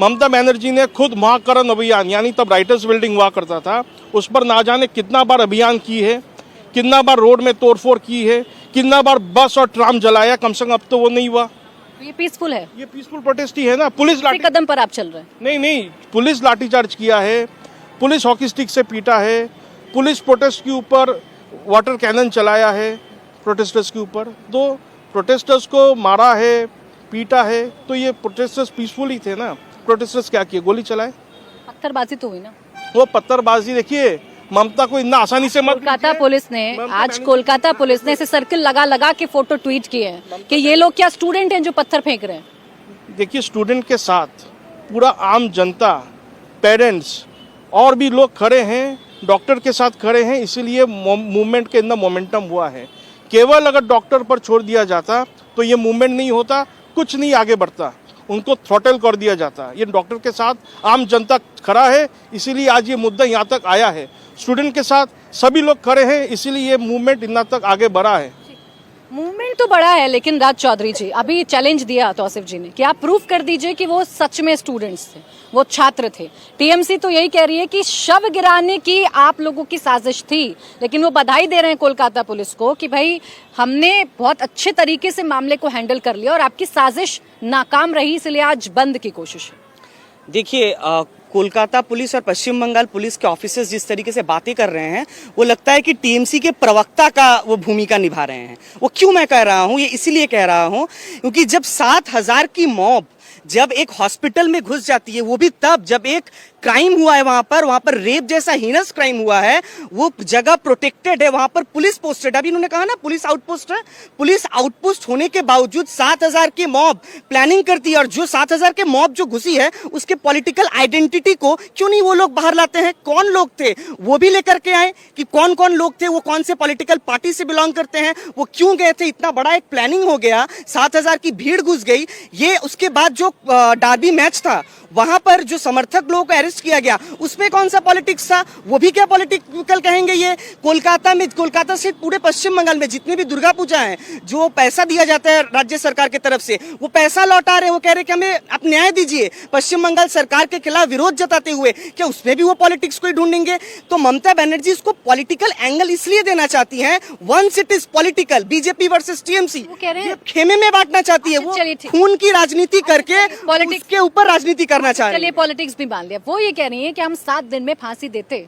ममता बनर्जी ने खुद महाकरण अभियान, यानी तब राइटर्स बिल्डिंग हुआ करता था, उस पर ना जाने कितना बार अभियान की है, कितना बार रोड में तोड़फोड़ की है, कितना बार बस और ट्राम जलाया, कम से कम अब तो वो नहीं हुआ। ये पीसफुल है? ये पीसफुल प्रोटेस्ट ही है ना। पुलिस लाठी कदम पर आप चल रहे हैं? नहीं, पुलिस लाठीचार्ज किया है, पुलिस हॉकी स्टिक से पीटा है, पुलिस प्रोटेस्ट के ऊपर वाटर कैनन चलाया है, प्रोटेस्टर्स के ऊपर, तो प्रोटेस्टर्स को मारा है, पीटा है, तो ये प्रोटेस्टर्स पीसफुल ही थे ना। प्रोटेस्टर्स क्या किए? गोली चलाए, पत्थरबाजी तो हुई ना। वो पत्थरबाजी, देखिए ममता को इतना आसानी से मत कोलकाता पुलिस ने आज कोलकाता पुलिस ने ऐसे सर्किल लगा के फोटो ट्वीट किए हैं कि ये लोग क्या स्टूडेंट हैं जो पत्थर फेंक रहे हैं। देखिए, स्टूडेंट के साथ पूरा आम जनता, पेरेंट्स और भी लोग खड़े हैं, डॉक्टर के साथ खड़े हैं, इसीलिए मूवमेंट के अंदर मोमेंटम हुआ है। केवल अगर डॉक्टर पर छोड़ दिया जाता तो ये मूवमेंट नहीं होता, कुछ नहीं आगे बढ़ता, उनको थ्रॉटल कर दिया जाता। ये डॉक्टर के साथ आम जनता खड़ा है, इसीलिए आज ये मुद्दा यहाँ तक आया है। स्टूडेंट के साथ सभी लोग खड़े हैं, इसीलिए ये मूवमेंट इतना तक आगे बढ़ा है। मूवमेंट तो बड़ा है, लेकिन राज चौधरी जी अभी चैलेंज दिया तौसीफ जी ने कि आप प्रूफ कर दीजिए कि वो सच में स्टूडेंट्स थे, वो छात्र थे। टीएमसी तो यही कह रही है कि शव गिराने की आप लोगों की साजिश थी, लेकिन वो बधाई दे रहे हैं कोलकाता पुलिस को कि भाई हमने बहुत अच्छे तरीके से मामले को हैंडल कर लिया और आपकी साजिश नाकाम रही, इसलिए आज बंद की कोशिश है। देखिए, कोलकाता पुलिस और पश्चिम बंगाल पुलिस के ऑफिसर्स जिस तरीके से बातें कर रहे हैं, वो लगता है कि टीएमसी के प्रवक्ता का वो भूमिका निभा रहे हैं। वो क्यों मैं कह रहा हूँ, ये इसलिए कह रहा हूँ क्योंकि जब 7,000 की मॉब जब एक हॉस्पिटल में घुस जाती है, वो भी तब जब एक क्राइम हुआ है, वहां पर रेप जैसा हीनस क्राइम हुआ है, वो जगह प्रोटेक्टेड है, वहां पर पुलिस पोस्टेड। अभी इन्होंने कहा ना पुलिस आउटपोस्ट है, पुलिस आउटपोस्ट होने के बावजूद 7,000 की मॉब प्लानिंग करती है। और जो 7,000 के मॉब जो घुसी है, उसके पॉलिटिकल आइडेंटिटी को क्यों नहीं वो लोग बाहर लाते हैं? कौन लोग थे वो भी लेकर के आए कि कौन कौन लोग थे, वो कौन से पॉलिटिकल पार्टी से बिलोंग करते हैं, वो क्यों गए थे। इतना बड़ा एक प्लानिंग हो गया, 7,000 की भीड़ घुस गई। ये उसके बाद जो डार्बी मैच था, वहां पर जो समर्थक लोगों को अरेस्ट किया गया, उसमें कौन सा पॉलिटिक्स था? वो भी क्या पॉलिटिकल कहेंगे? ये कोलकाता से पूरे पश्चिम बंगाल में जितने भी दुर्गा पूजा है, जो पैसा दिया जाता है राज्य सरकार की तरफ से, वो पैसा लौटा रहे, वो कह रहे कि हमें आप न्याय दीजिए। पश्चिम बंगाल सरकार के खिलाफ विरोध जताते हुए क्या उसमें भी वो पॉलिटिक्स को ही ढूंढेंगे? तो ममता बनर्जी इसको पॉलिटिकल एंगल इसलिए देना चाहती है, once it is political, BJP versus TMC, खेमे में बांटना चाहती है। वो खून की राजनीति करके पॉलिटिक्स के ऊपर राजनीति करना चाह रही है। चलिए, पॉलिटिक्स भी मान लिया। वो ये कह रही है कि हम 7 दिन में फांसी देते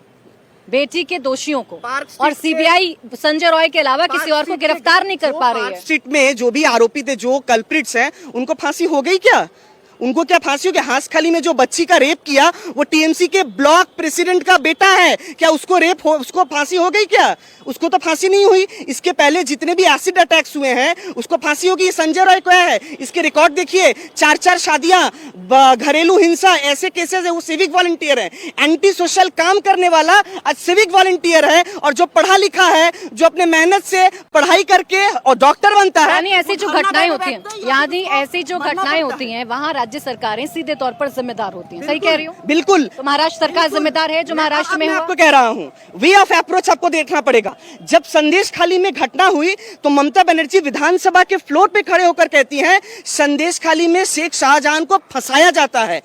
बेटी के दोषियों को, और सीबीआई संजय रॉय के अलावा किसी और को गिरफ्तार नहीं कर पा रही है। पार्क स्ट्रीट में जो भी आरोपी थे, जो कल्प्रिट्स हैं, उनको फांसी हो गई क्या? उनको क्या फांसी हो गया? हांसखाली में जो बच्ची का रेप किया, वो टीएमसी के ब्लॉक प्रेसिडेंट का बेटा है, क्या उसको उसको फांसी हो गई क्या? उसको तो फांसी नहीं हुई। इसके पहले जितने भी एसिड अटैक्स हुए हैं, उसको फांसी होगी। संजय रॉय को है, इसके रिकॉर्ड देखिए, 4-4 शादियां, घरेलू हिंसा, ऐसे केसेस है। वो सिविक वॉलंटियर है, एंटी सोशल काम करने वाला आज सिविक वॉलंटियर है, और जो पढ़ा लिखा है, जो अपने मेहनत से पढ़ाई करके और डॉक्टर बनता है। यानी ऐसी जो घटनाएं होती हैं, यानी ऐसी जो घटनाएं होती हैं, वहाँ राज्य सरकारें सीधे तौर पर जिम्मेदार होती हैं। सही कह रही हूँ? बिल्कुल। तो महाराष्ट्र सरकार जिम्मेदार है जो महाराष्ट्र में मैं आपको कह रहा हूँ, वे ऑफ अप्रोच आपको देखना पड़ेगा। जब संदेश खाली में घटना हुई, तो ममता बनर्जी विधानसभा के फ्लोर पे खड़े होकर कहती हैं, संदेश खाली में शेख शाहजहां को फंसाया जाता है।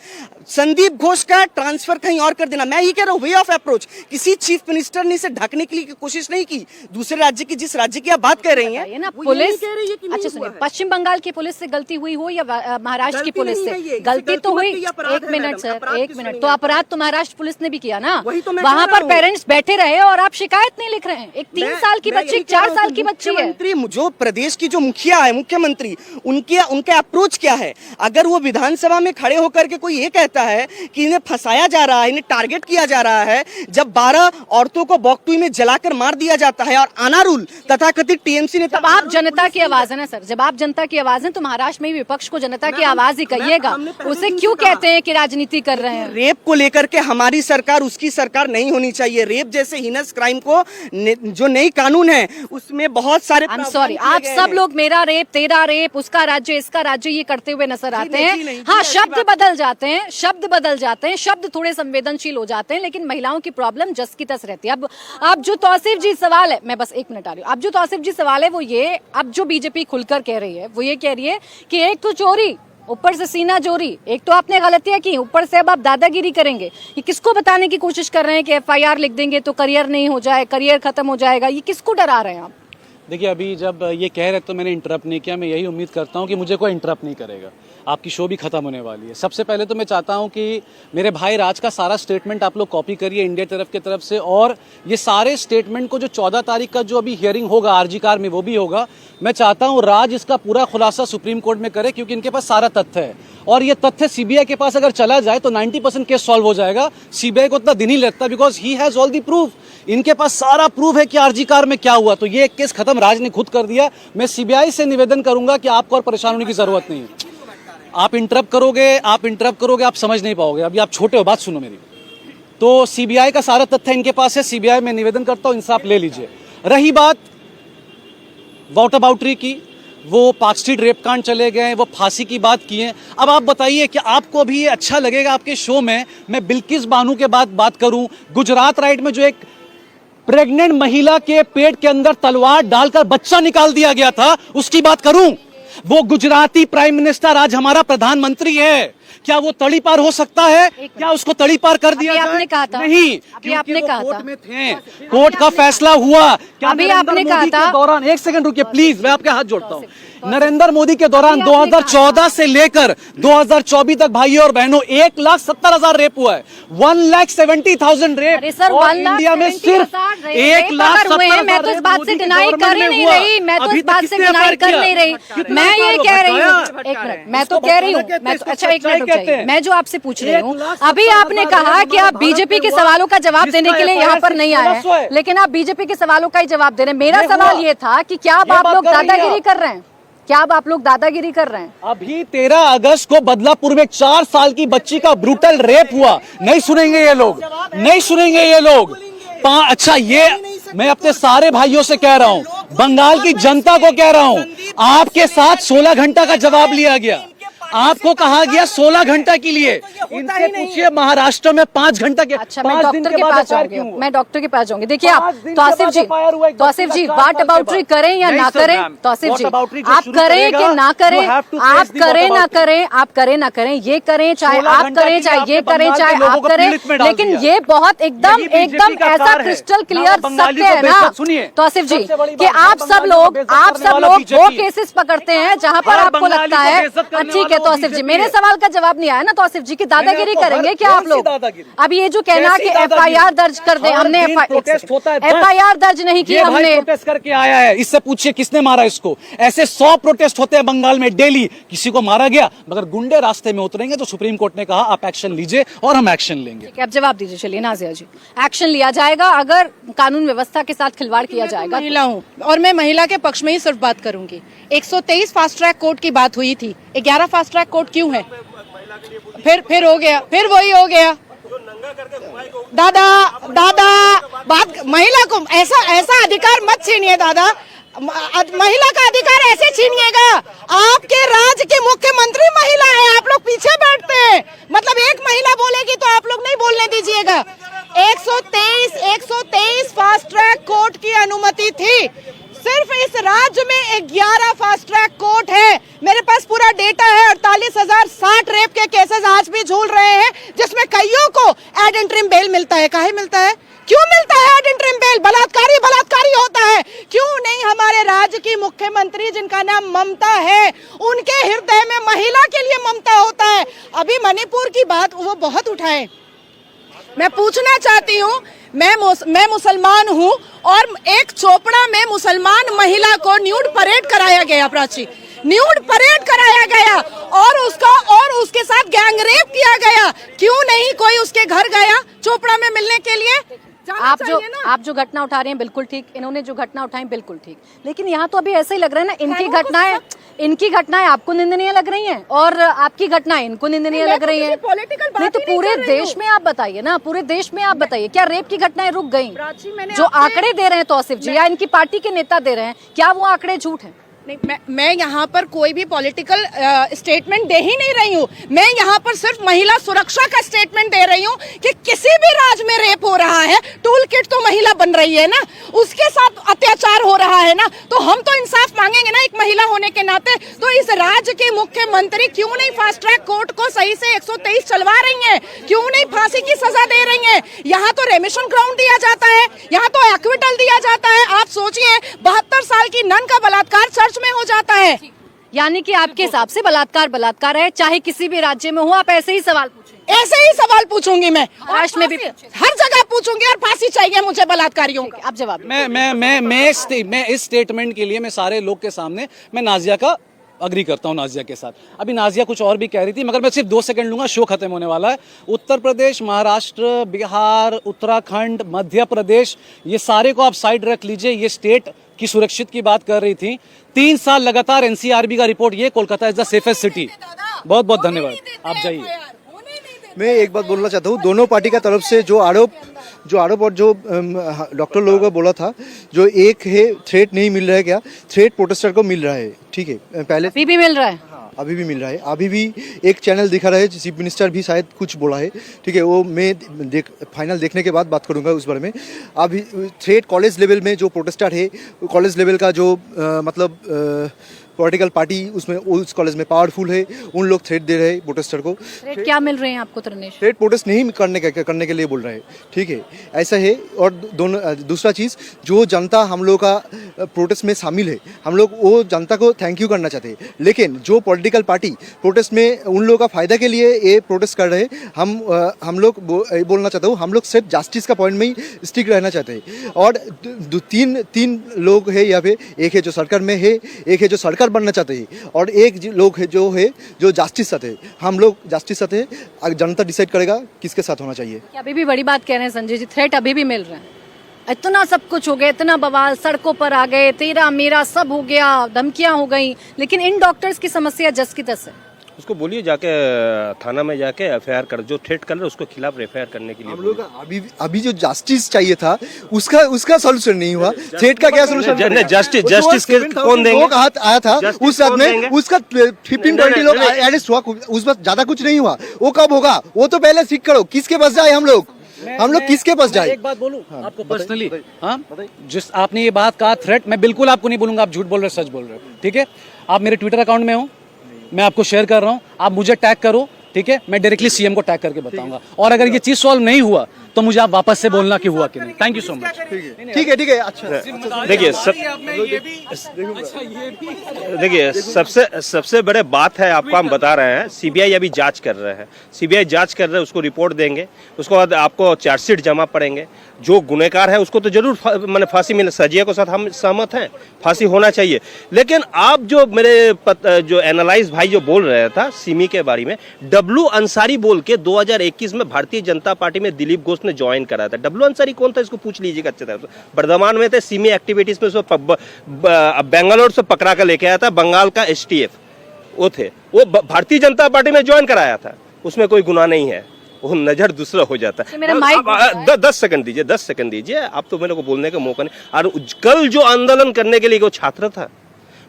संदीप घोष का ट्रांसफर कहीं और कर देना। मैं ये कह रहा हूँ वे ऑफ अप्रोच, किसी चीफ मिनिस्टर ने इसे ढकने के लिए कोशिश नहीं की। दूसरे राज्य की, जिस राज्य की आप बात कर रही ये हैं, ना वो पुलिस, यही कह रही है कि नहीं अच्छा हुआ सुनिए, है। पश्चिम बंगाल की पुलिस से गलती हुई हो या महाराष्ट्र की गलती पुलिस नहीं से है ये, गलती तो गलती हुई। मत कहिए, अपराध एक है मिनट मैडम, सर, अपराध एक किसने मिनट, नहीं तो किया? अपराध तो महाराष्ट्र पुलिस ने भी किया ना। वही तो मैं वहां कह रहा पर हूँ। पेरेंट्स बैठे रहे और आप शिकायत नहीं लिख रहे हैं। एक 3 साल की मैं बच्ची, यही कह 4 रहा हूँ साल कि की बच्ची है। मुख्यमंत्री, जो प्रदेश की जो मुखिया है, मुख्यमंत्री, उनके अप्रोच क्या है? अगर वो विधानसभा में खड़े होकर के कोई ये कहता है कि इन्हें फंसाया जा रहा है, इन्हें टारगेट किया जा रहा है, जब 12 औरतों को बॉक्टुई में जलाकर मार दिया जाता है और अनारुल तथाकथित टीएमसी ने, जब आप जनता की आवाज है ना सर, जब आप जनता की आवाज है तो महाराष्ट्र में भी विपक्ष को जनता की आवाज ही कहिएगा। उसे क्यों कहते हैं कि राजनीति कर रहे हैं? रेप को लेकर के हमारी सरकार, उसकी सरकार नहीं होनी चाहिए। रेप जैसे हीनस क्राइम को जो नई कानून है उसमें बहुत सारे आई एम सॉरी, आप सब लोग मेरा रेप, तेरा रेप, उसका राज्य, इसका राज्य, ये करते हुए नजर आते हैं। हाँ, शब्द बदल जाते हैं, शब्द बदल जाते हैं, शब्द थोड़े संवेदनशील हो जाते हैं, लेकिन महिलाओं की प्रॉब्लम जस की तस रहती है। अब जो तौसीफ जी सवाल है, मैं बस 1 मिनट आ रही हूँ। अब जो तौसीफ जी सवाल है वो ये, अब जो बीजेपी खुलकर कह रही है वो ये कह रही है कि एक तो चोरी, ऊपर से सीना चोरी, एक तो आपने गलतियां की, ऊपर से अब आप दादागिरी करेंगे। ये किसको बताने की कोशिश कर रहे हैं कि FIR लिख देंगे तो करियर नहीं हो जाए, करियर खत्म हो जाएगा? ये किसको डरा रहे हैं आप? देखिए, अभी जब ये कह रहे तो मैंने इंटरप्ट नहीं किया। मैं यही उम्मीद करता हूँ कि मुझे कोई इंटरप्ट नहीं करेगा। आपकी शो भी खत्म होने वाली है। सबसे पहले तो मैं चाहता हूँ कि मेरे भाई राज का सारा स्टेटमेंट आप लोग कॉपी करिए इंडिया की तरफ से, और ये सारे स्टेटमेंट को जो 14 तारीख का जो अभी हियरिंग होगा आरजी कार में, वो भी होगा। मैं चाहता हूँ राज इसका पूरा खुलासा सुप्रीम कोर्ट में करे, क्योंकि इनके पास सारा तथ्य है, और ये तथ्य सीबीआई के पास अगर चला जाए तो 90% केस सॉल्व हो जाएगा। सीबीआई को इतना दिन ही लगता, because he has all the proof. इनके पास सारा प्रूफ है कि आरजी कार में क्या हुआ। तो ये एक केस खत्म, राज ने खुद कर दिया। मैं सीबीआई से निवेदन करूंगा कि आपको और परेशान होने की जरूरत नहीं है। आप इंटरप्ट करोगे, आप समझ नहीं पाओगे। अभी आप छोटे हो, बात सुनो मेरी। तो सीबीआई का सारा तथ्य इनके पास है। सीबीआई में निवेदन करता हूं, इंसाफ ले लीजिए। रही बात वॉटर बाउटरी की, वो पार्क स्ट्रीट रेप कांड चले गए, वो फांसी की बात की है। अब आप बताइए कि आपको भी ये अच्छा लगेगा आपके शो में मैं बिल्किस बानो के बाद बात करूं? गुजरात राइट में जो एक प्रेग्नेंट महिला के पेट के अंदर तलवार डालकर बच्चा निकाल दिया गया था, उसकी बात करूं? वो गुजराती प्राइम मिनिस्टर आज हमारा प्रधानमंत्री है। क्या वो तड़ी पार हो सकता है? क्या उसको तड़ी पार कर दिया जाए? आपने कहा था, नहीं, अभी आपने कहा कोर्ट था, में थे, कोर्ट का फैसला हुआ। क्या अभी नरेंद्र आपने कहा मोदी था, के दौरान, एक सेकंड रुकिए प्लीज, मैं आपके हाथ जोड़ता हूँ। नरेंद्र मोदी के दौरान 2014 से लेकर 2024 तक भाइयों और बहनों 1,70,000 रेप हुआ है। 1,70,000 रेप। अरे सर, और इंडिया में सिर्फ 1,70,000 मैं तो इस बात से डिनाई कर ही नहीं रही, मैं तो इस बात से डिनाई कर नहीं रही। मैं ये कह रही हूँ, एक मिनट, मैं तो कह रही हूँ, अच्छा एक मिनट रुक जाइए, मैं जो आपसे पूछ रही हूँ, अभी आपने कहा कि आप बीजेपी के सवालों का जवाब देने के लिए यहाँ पर नहीं आए हैं, लेकिन आप बीजेपी के सवालों का ही जवाब दे रहे हैं। मेरा सवाल ये था कि क्या अब आप लोग दादागिरी कर रहे हैं? क्या अब आप लोग दादागिरी कर रहे हैं? अभी 13 अगस्त को बदलापुर में 4 साल की बच्ची का ब्रूटल रेप हुआ। नहीं सुनेंगे ये लोग, नहीं सुनेंगे ये लोग। अच्छा, ये मैं अपने सारे भाइयों से कह रहा हूं, बंगाल की जनता को कह रहा हूं, आपके साथ 16 घंटा का जवाब लिया गया। आपको कहा गया 16 घंटा के लिए, इनसे पूछिए महाराष्ट्र में 5 घंटा के। अच्छा, मैं डॉक्टर के पास जाऊंगी, मैं डॉक्टर के पास जाऊंगी। देखिए आप तौसीफ जी वाट अबाउटरी करें या ना करें, तौसीफ जी आप करें कि ना करें, आप करें ना करें, आप करें ना करें, ये करें चाहे आप करें, चाहे ये करें चाहे आप करें, लेकिन ये बहुत एकदम ऐसा क्रिस्टल क्लियर सत्य है ना तौसीफ जी कि आप सब लोग वो केसेस पकड़ते हैं जहां पर आपको लगता है। ठीक है तौसीफ जी, मेरे सवाल का जवाब नहीं आया ना तौसीफ जी, की दादागिरी करेंगे क्या आप लोग? अब ये जो कहना कि FIR दर्ज कर दे, हमने FIR दर्ज नहीं की, हमने प्रोटेस्ट करके आया है। इससे पूछिए किसने मारा इसको? ऐसे 100 प्रोटेस्ट होते हैं बंगाल में डेली, किसी को मारा गया, मगर गुंडे रास्ते में उतरेंगे तो सुप्रीम कोर्ट ने कहा आप एक्शन लीजिए और हम एक्शन लेंगे। ठीक है, अब जवाब दीजिए। चलिए नाजिया जी, एक्शन लिया जाएगा अगर कानून व्यवस्था के साथ खिलवाड़ किया जाएगा? महिला हूँ और मैं महिला के पक्ष में ही सिर्फ बात करूंगी। 123 फास्ट ट्रैक कोर्ट की बात हुई थी, 11 फास्ट ट्रैक कोर्ट क्यों है? फिर हो गया, फिर वही हो गया। दादा बात, महिला को ऐसा अधिकार मत छीनिए दादा, महिला का अधिकार ऐसे छीनिएगा? आपके राज्य के मुख्यमंत्री महिला है, आप लोग पीछे बैठते हैं, मतलब एक महिला बोलेगी तो आप लोग नहीं बोलने दीजिएगा। 123 फास्ट ट्रैक कोर्ट की अनुमति थी, सिर्फ इस राज्य में 11 फास्ट ट्रैक कोर्ट है। मेरे पास पूरा डेटा है। 48,060 रेप के केसेस आज भी झूल रहे हैं, जिसमें कईयों को एड इंटरिम बेल मिलता है। काहे मिलता है? क्यों मिलता है एड इंटरिम बेल? बलात्कारी होता है। क्यों नहीं हमारे राज्य की मुख्यमंत्री, जिनका नाम ममता है, उनके हृदय में महिला के लिए ममता होता है। अभी मणिपुर की बात वो बहुत उठाए। मैं पूछना चाहती हूँ, मैं मुसलमान हूँ और एक चोपड़ा में मुसलमान महिला को न्यूड परेड कराया गया, प्राची, न्यूड परेड कराया गया और उसके साथ गैंग रेप किया गया। क्यों नहीं कोई उसके घर गया चोपड़ा में मिलने के लिए? आप जो घटना उठा रहे हैं बिल्कुल ठीक, इन्होंने जो घटना उठाई बिल्कुल ठीक, लेकिन यहाँ तो अभी ऐसे ही लग रहा है ना, इनकी घटनाएं आपको निंदनीय लग रही हैं और आपकी घटनाएं इनको निंदनीय लग रही हैं। नहीं तो पूरे देश में आप बताइए ना, पूरे देश में आप बताइए, क्या रेप की घटनाएं रुक गई? जो आंकड़े दे रहे हैं तौसीफ जी या इनकी पार्टी के नेता दे रहे हैं, क्या वो आंकड़े झूठ हैं? नहीं, मैं यहाँ पर कोई भी पॉलिटिकल स्टेटमेंट दे ही नहीं रही हूँ। मैं यहाँ पर सिर्फ महिला सुरक्षा का स्टेटमेंट दे रही हूँ कि किसी भी राज्य में रेप हो रहा है, टूल किट तो महिला बन रही है ना, उसके साथ अत्याचार हो रहा है ना, तो हम तो इंसाफ मांगेंगे ना एक महिला होने के नाते। तो इस राज्य के मुख्यमंत्री क्यों नहीं फास्ट ट्रैक कोर्ट को सही से 123 चलवा रही हैं? क्यों नहीं फांसी की सजा दे रही हैं? यहाँ तो रेमिशन ग्राउंड दिया जाता है, यहाँ तो एक्विटल दिया जाता है। आप सोचिए, 72 साल की नन का बलात्कार चर्च में हो जाता है। यानी कि आपके हिसाब से बलात्कार है, चाहे किसी भी राज्य में हो। आप ऐसे ही सवाल पूछें? ऐसे ही सवाल पूछूंगी मैं, राष्ट्र में भी हर जगह पूछूंगी, और फांसी चाहिए मुझे बलात्कारियों की। आप जवाब। मैं इस स्टेटमेंट के लिए मैं सारे लोग के सामने मैं नाजिया का अग्री करता हूं, नाजिया के साथ। अभी नाजिया कुछ और भी कह रही थी, मगर मैं सिर्फ 2 सेकंड लूंगा, शो खत्म होने वाला है। उत्तर प्रदेश, महाराष्ट्र, बिहार, उत्तराखंड, मध्य प्रदेश, ये सारे को आप साइड रख लीजिए। ये स्टेट की सुरक्षित की बात कर रही थी। 3 साल लगातार एनसीआरबी का रिपोर्ट, ये Kolkata is the safest city. बहुत बहुत धन्यवाद, आप जाइए। मैं एक बात बोलना चाहता हूँ, दोनों पार्टी का तरफ से जो आरोप और जो डॉक्टर लोगों का बोला था, जो एक है थ्रेट नहीं मिल रहा है, क्या थ्रेट प्रोटेस्टर को मिल रहा है? ठीक है, पहले अभी भी मिल रहा है। अभी भी मिल रहा है। अभी भी एक चैनल दिखा रहा है, चीफ मिनिस्टर भी शायद कुछ बोला है, ठीक है, वो मैं फाइनल देखने के बाद बात करूंगा उस बारे में। अभी थ्रेट कॉलेज लेवल में जो प्रोटेस्टर है, कॉलेज लेवल का जो मतलब पॉलिटिकल पार्टी उसमें उस कॉलेज में पावरफुल है, उन लोग थ्रेट दे रहे हैं प्रोटेस्टर को। थ्रेट क्या मिल रहे हैं आपको तरणेश? थ्रेट प्रोटेस्ट नहीं करने के लिए बोल रहे हैं, ठीक है, ऐसा है। और दूसरा चीज़, जो जनता हम लोग का प्रोटेस्ट में शामिल है, हम लोग वो जनता को थैंक यू करना चाहते हैं। लेकिन जो पॉलिटिकल पार्टी प्रोटेस्ट में उन लोगों का फायदा के लिए ये प्रोटेस्ट कर रहे हैं, हम लोग बोलना चाहता हूँ, हम लोग सिर्फ जस्टिस का पॉइंट में ही स्टिक रहना चाहते हैं। और तीन लोग है यहाँ पे, एक है जो सरकार में है, एक है जो सरकार बनना चाहते हैं, और एक लोग है जो जस्टिस साथ है। हम लोग जस्टिस साथ है, जनता डिसाइड करेगा किसके साथ होना चाहिए। अभी भी बड़ी बात कह रहे हैं संजय जी, थ्रेट अभी भी मिल रहे हैं। इतना सब कुछ हो गया, इतना बवाल, सड़कों पर आ गए, तेरा मेरा सब हो गया, धमकियां हो गई, लेकिन इन डॉक्टर्स की समस्या जस की तस है। उसको बोलिए जाके थाना में जाके एफआईआर कर, जो थ्रेट कर रहे उसको खिलाफ एफआईआर करने के लिए। हम लोग अभी जो जस्टिस चाहिए था उसका सॉल्यूशन नहीं हुआ। थ्रेट का क्या सॉल्यूशन? जस्टिस कौन देंगे? लोग आया था उस रात में, उसका 15-20 लोग अरेस्ट हुआ, उस वक्त ज्यादा कुछ नहीं हुआ। वो कब होगा? वो तो पहले सीख करो, किसके पास जाए हम लोग किसके पास जाए? एक बात बोलूं आपको पर्सनली, हाँ, जिस आपने ये बात कहा थ्रेट, मैं बिल्कुल आपको नहीं बोलूंगा आप झूठ बोल रहे हो, सच बोल रहे हो, ठीक है। आप मेरे ट्विटर अकाउंट में हो, मैं आपको शेयर कर रहा हूं, आप मुझे टैग करो, ठीक है, मैं डायरेक्टली सीएम को टैग करके बताऊंगा। और अगर ये चीज सॉल्व नहीं हुआ तो मुझे आप वापस से बोलना कि हुआ कि नहीं। Thank you so much. ठीक है। अच्छा देखिए सबसे बड़े बात है, आपको हम बता रहे हैं, सीबीआई अभी जांच कर रहे हैं, सीबीआई जांच कर रहे हैं, उसको रिपोर्ट देंगे, उसके बाद आपको चार्जशीट जमा पड़ेंगे। जो गुनहगार है उसको तो जरूर मैंने फांसी मिले, सजिया के साथ हम सहमत हैं, फांसी होना चाहिए। लेकिन आप जो मेरे जो एनालाइज भाई जो बोल रहे था सिमी के बारे में, डब्लू अंसारी बोल के 2021 में भारतीय जनता पार्टी में दिलीप घोष ने ज्वाइन करा था। डब्लू अंसारी कौन था, इसको पूछ लीजिएगा अच्छे तरह से। बर्धमान में थे, सिमी एक्टिविटीज में उसको बेंगलोर से पकड़ा कर लेके आया था, बंगाल का एसटीएफ वो थे, वो भारतीय जनता पार्टी में ज्वाइन कराया था, उसमें कोई गुनाह नहीं है, वो नजर दूसरा हो जाता है। मेरा माइक 10 सेकंड दीजिए, आप तो मेरे को बोलने का मौका नहीं। और कल जो आंदोलन करने के लिए वो छात्र था,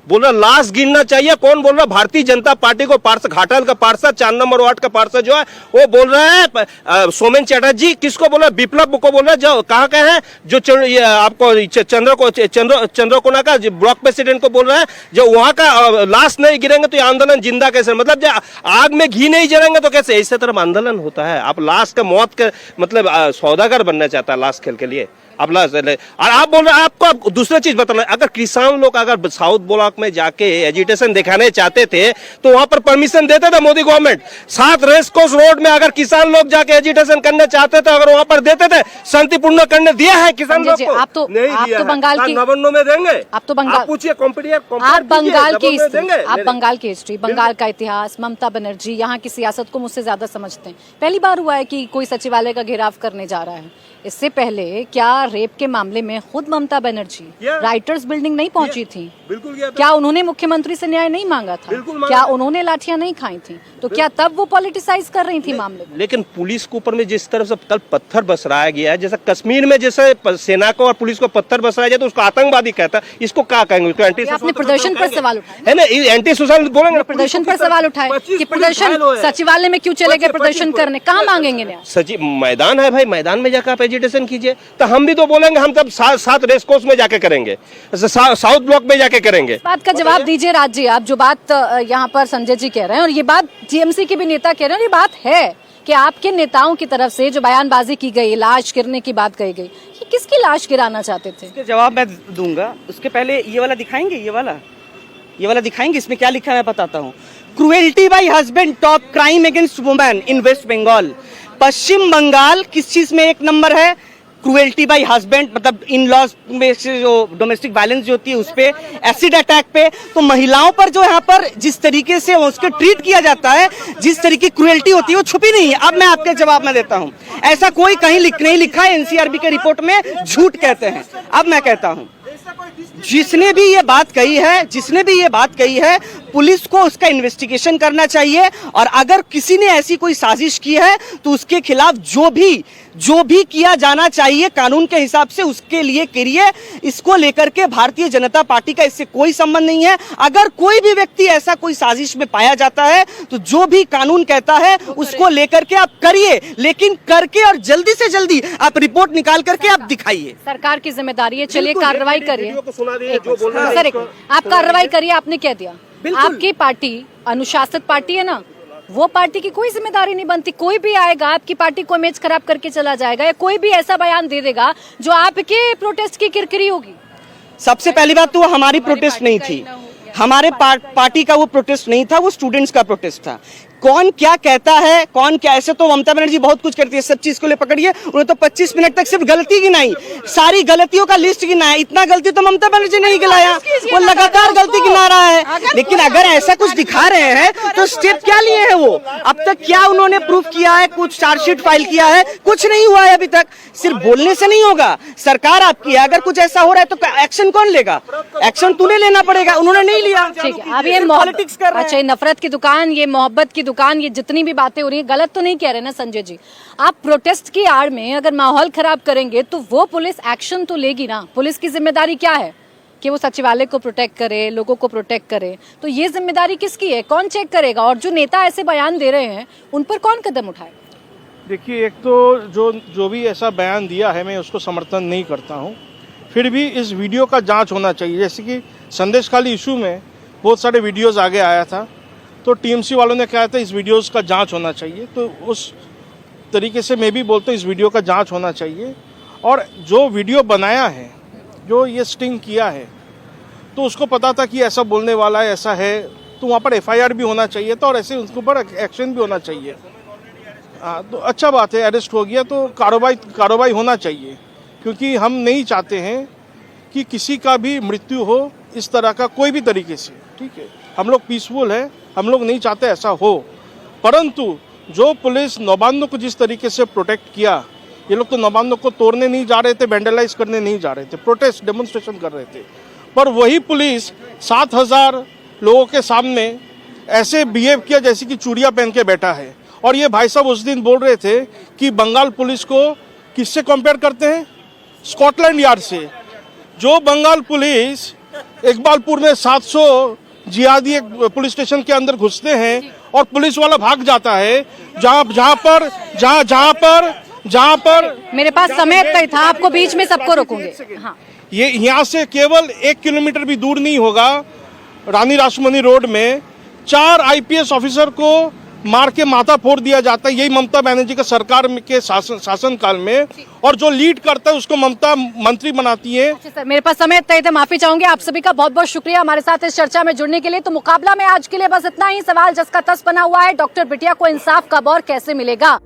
बोल रहा लाश गिनना चाहिए। कौन बोल रहा? भारतीय जनता पार्टी को पार्षद, घाटल का पार्षद, 4 नंबर वार्ड का पार्षद जो है वो बोल रहा है सोमेन चटर्जी। किसको बोल रहा है? विप्लव को बोल रहा है, जो कहाँ का है, जो आपको चंद्रकोना का ब्लॉक प्रेसिडेंट को बोल रहा है, जो वहां का लाश नहीं गिरेंगे तो ये आंदोलन जिंदा कैसे, मतलब जो आग में घी नहीं जलेंगे तो कैसे? इस तरह आंदोलन होता है। आप लाश का मौत का मतलब सौदागर बनना चाहता है लाश खेल के लिए आप लाश। और आप बोल रहे हैं, आपको दूसरा चीज बताना, अगर किसान लोग अगर साउथ ब्लॉक में जाके एजिटेशन दिखाने चाहते थे तो वहां पर परमिशन देते थे मोदी गवर्नमेंट। साथ रेस कोर्स रोड में अगर किसान लोग जाके एजिटेशन करने चाहते थे, अगर वहां पर देते थे, शांतिपूर्ण करने दिया है किसान लोग को? आप तो बंगाल की नवन्नो में देंगे। आप तो बंगाल पूछिए, आप बंगाल की हिस्ट्री, बंगाल का इतिहास, ममता बनर्जी यहाँ की सियासत को मुझसे ज्यादा समझते हैं। पहली बार हुआ है कि कोई सचिवालय का घेराव करने जा रहा है। इससे पहले क्या रेप के मामले में खुद ममता बनर्जी राइटर्स बिल्डिंग नहीं पहुंची थी? बिल्कुल गया था। क्या उन्होंने मुख्यमंत्री से न्याय नहीं मांगा था? क्या उन्होंने लाठियां नहीं खाई थी? तो क्या तब वो पॉलिटिसाइज कर रही थी मामले में? लेकिन पुलिस के ऊपर में जिस तरह से कल पत्थर बरसाया गया है, जैसे कश्मीर में जैसे सेना को और पुलिस को पत्थर बरसाया जाए तो उसको आतंकवादी कहता है, इसको क्या कहेंगे? आपने प्रदर्शन पर सवाल उठाया है ना, एंटी सोशल बोलेंगे। प्रदर्शन पर सवाल उठाए कि प्रदर्शन सचिवालय में क्यों चले गए प्रदर्शन करने? कहाँ मांगेंगे न्याय? सचिव मैदान है भाई, मैदान में जाकर आप एजिटेशन कीजिए। तो हम भी तो बोलेंगे, हम तब साथ रेस कोर्स में जाके करेंगे, साउथ ब्लॉक में जाके करेंगे। बात का जवाब दीजिए राज जी। आप जो बात यहाँ पर संजय जी कह रहे हैं और ये बात टीएमसी के भी नेता कह रहे हैं, ये बात है कि आपके नेताओं की तरफ से जो बयानबाजी की गई, लाश गिरने की बात कही गई, ये किसकी लाश गिराना चाहते थे? इसके जवाब मैं दूंगा। उसके पहले ये वाला दिखाएंगे, ये वाला दिखाएंगे। इसमें क्या लिखा है मैं बताता हूँ। Cruelty by husband top crime against women in West Bengal. Paschim Bangal किस चीज में 1 नंबर है? क्रुएल्टी बाय हस्बैंड, मतलब इन लॉज में जो डोमेस्टिक वायलेंस जो होती है उस पे, एसिड अटैक पे। तो महिलाओं पर जो यहाँ पर जिस तरीके से उसके ट्रीट किया जाता है, जिस तरीके की क्रुएल्टी होती है वो छुपी नहीं है। अब मैं आपके जवाब में देता हूँ। ऐसा कोई कहीं नहीं लिखा है, एनसीआरबी के रिपोर्ट में झूठ कहते हैं। अब मैं कहता हूँ, जिसने भी ये बात कही है पुलिस को उसका इन्वेस्टिगेशन करना चाहिए, और अगर किसी ने ऐसी कोई साजिश की है तो उसके खिलाफ जो भी किया जाना चाहिए कानून के हिसाब से उसके लिए करिए। इसको लेकर के भारतीय जनता पार्टी का इससे कोई संबंध नहीं है। अगर कोई भी व्यक्ति ऐसा कोई साजिश में पाया जाता है तो जो भी कानून कहता है उसको लेकर के आप करिए, लेकिन करके और जल्दी से जल्दी आप रिपोर्ट निकाल करके आप दिखाइए। सरकार की जिम्मेदारी है, चलिए कार्रवाई करिए। सर, आप कार्रवाई करिए। आपने क्या दिया? आपकी पार्टी अनुशासित पार्टी है ना, वो पार्टी की कोई जिम्मेदारी नहीं बनती। कोई भी आएगा आपकी पार्टी को इमेज खराब करके चला जाएगा, या कोई भी ऐसा बयान दे देगा जो आपके प्रोटेस्ट की किरकिरी होगी। सबसे पहली बात तो वो हमारी प्रोटेस्ट नहीं थी, हमारे पार्टी का वो प्रोटेस्ट नहीं था, वो स्टूडेंट्स का प्रोटेस्ट था। कौन क्या कहता है, कौन क्या, ऐसे तो ममता बनर्जी बहुत कुछ करती है, सब चीज को ले पकड़िए। उन्होंने तो 25 मिनट तक सिर्फ गलती गिनाई, सारी गलतियों का लिस्ट गिनाया। इतना गलती तो ममता बनर्जी नहीं गिनाया, वो लगातार गलती गिना रहा है। लेकिन अगर ऐसा कुछ दिखा रहे हैं तो स्टेप क्या लिए हैं वो? अब तक क्या उन्होंने प्रूफ किया है? कुछ चार्जशीट फाइल किया है? कुछ नहीं हुआ है अभी तक। सिर्फ बोलने से नहीं होगा, सरकार आपकी है। अगर कुछ ऐसा हो रहा है तो एक्शन कौन लेगा? एक्शन तूने लेना पड़ेगा, उन्होंने नहीं लिया। ठीक है, अब ये पॉलिटिक्स कर रहे हैं। अच्छा, ये नफरत की दुकान, ये मोहब्बत की दुकान, ये जितनी भी बातें हो रही है, गलत तो नहीं कह रहे ना संजय जी? आप प्रोटेस्ट की आड़ में अगर माहौल खराब करेंगे तो वो पुलिस एक्शन तो लेगी ना। पुलिस की जिम्मेदारी क्या है कि वो सचिवालय को प्रोटेक्ट करे, लोगों को प्रोटेक्ट करे। तो ये जिम्मेदारी किसकी है? कौन चेक करेगा? और जो नेता ऐसे बयान दे रहे हैं उन पर कौन कदम उठाएगा? देखिए, एक तो जो भी ऐसा बयान दिया है मैं उसको समर्थन नहीं करता हूँ। फिर भी इस वीडियो का जांच होना चाहिए। जैसे कि संदेशखाली इशू में बहुत सारे वीडियोस आगे आया था, तो टीएमसी वालों ने कहा था इस वीडियोस का जांच होना चाहिए। तो उस तरीके से मैं भी बोलता हूँ इस वीडियो का जांच होना चाहिए। और जो वीडियो बनाया है, जो ये स्टिंग किया है, तो उसको पता था कि ऐसा बोलने वाला है, ऐसा है, तो वहाँ पर एफआईआर भी होना चाहिए था और ऐसे उसके ऊपर एक्शन भी होना चाहिए। हाँ, तो अच्छा बात है, अरेस्ट हो गया तो कार्रवाई होना चाहिए, क्योंकि हम नहीं चाहते हैं कि किसी का भी मृत्यु हो इस तरह का, कोई भी तरीके से। ठीक है, हम लोग पीसफुल है, हम लोग नहीं चाहते ऐसा हो। परंतु जो पुलिस नौबांधों को जिस तरीके से प्रोटेक्ट किया, ये लोग तो नौबांधों को तोड़ने नहीं जा रहे थे, वैंडलाइज करने नहीं जा रहे थे, प्रोटेस्ट डेमोन्स्ट्रेशन कर रहे थे। पर वही पुलिस 7000 लोगों के सामने ऐसे बिहेव किया जैसे कि चूड़ियाँ पहन के बैठा है। और ये भाई साहब उस दिन बोल रहे थे कि बंगाल पुलिस को किससे कंपेयर करते हैं? स्कॉटलैंड यार्ड से। जो बंगाल पुलिस इकबालपुर में 700 जिहादी एक पुलिस स्टेशन के अंदर घुसते हैं और पुलिस वाला भाग जाता है। जहां पर मेरे पास समय तय था, आपको बीच में सबको रोकूंगे। हाँ। ये यहाँ से केवल 1 किलोमीटर भी दूर नहीं होगा, रानी रासमणी रोड में 4 आईपीएस ऑफिसर को मार के माथा फोड़ दिया जाता है। यही ममता बनर्जी का सरकार के शासन काल में, और जो लीड करता है उसको ममता मंत्री बनाती है। सर, मेरे पास समय तय थे, माफी चाहूंगी। आप सभी का बहुत बहुत शुक्रिया हमारे साथ इस चर्चा में जुड़ने के लिए। तो मुकाबला में आज के लिए बस इतना ही। सवाल जस का तस बना हुआ है, डॉक्टर बिटिया को इंसाफ कब और कैसे मिलेगा।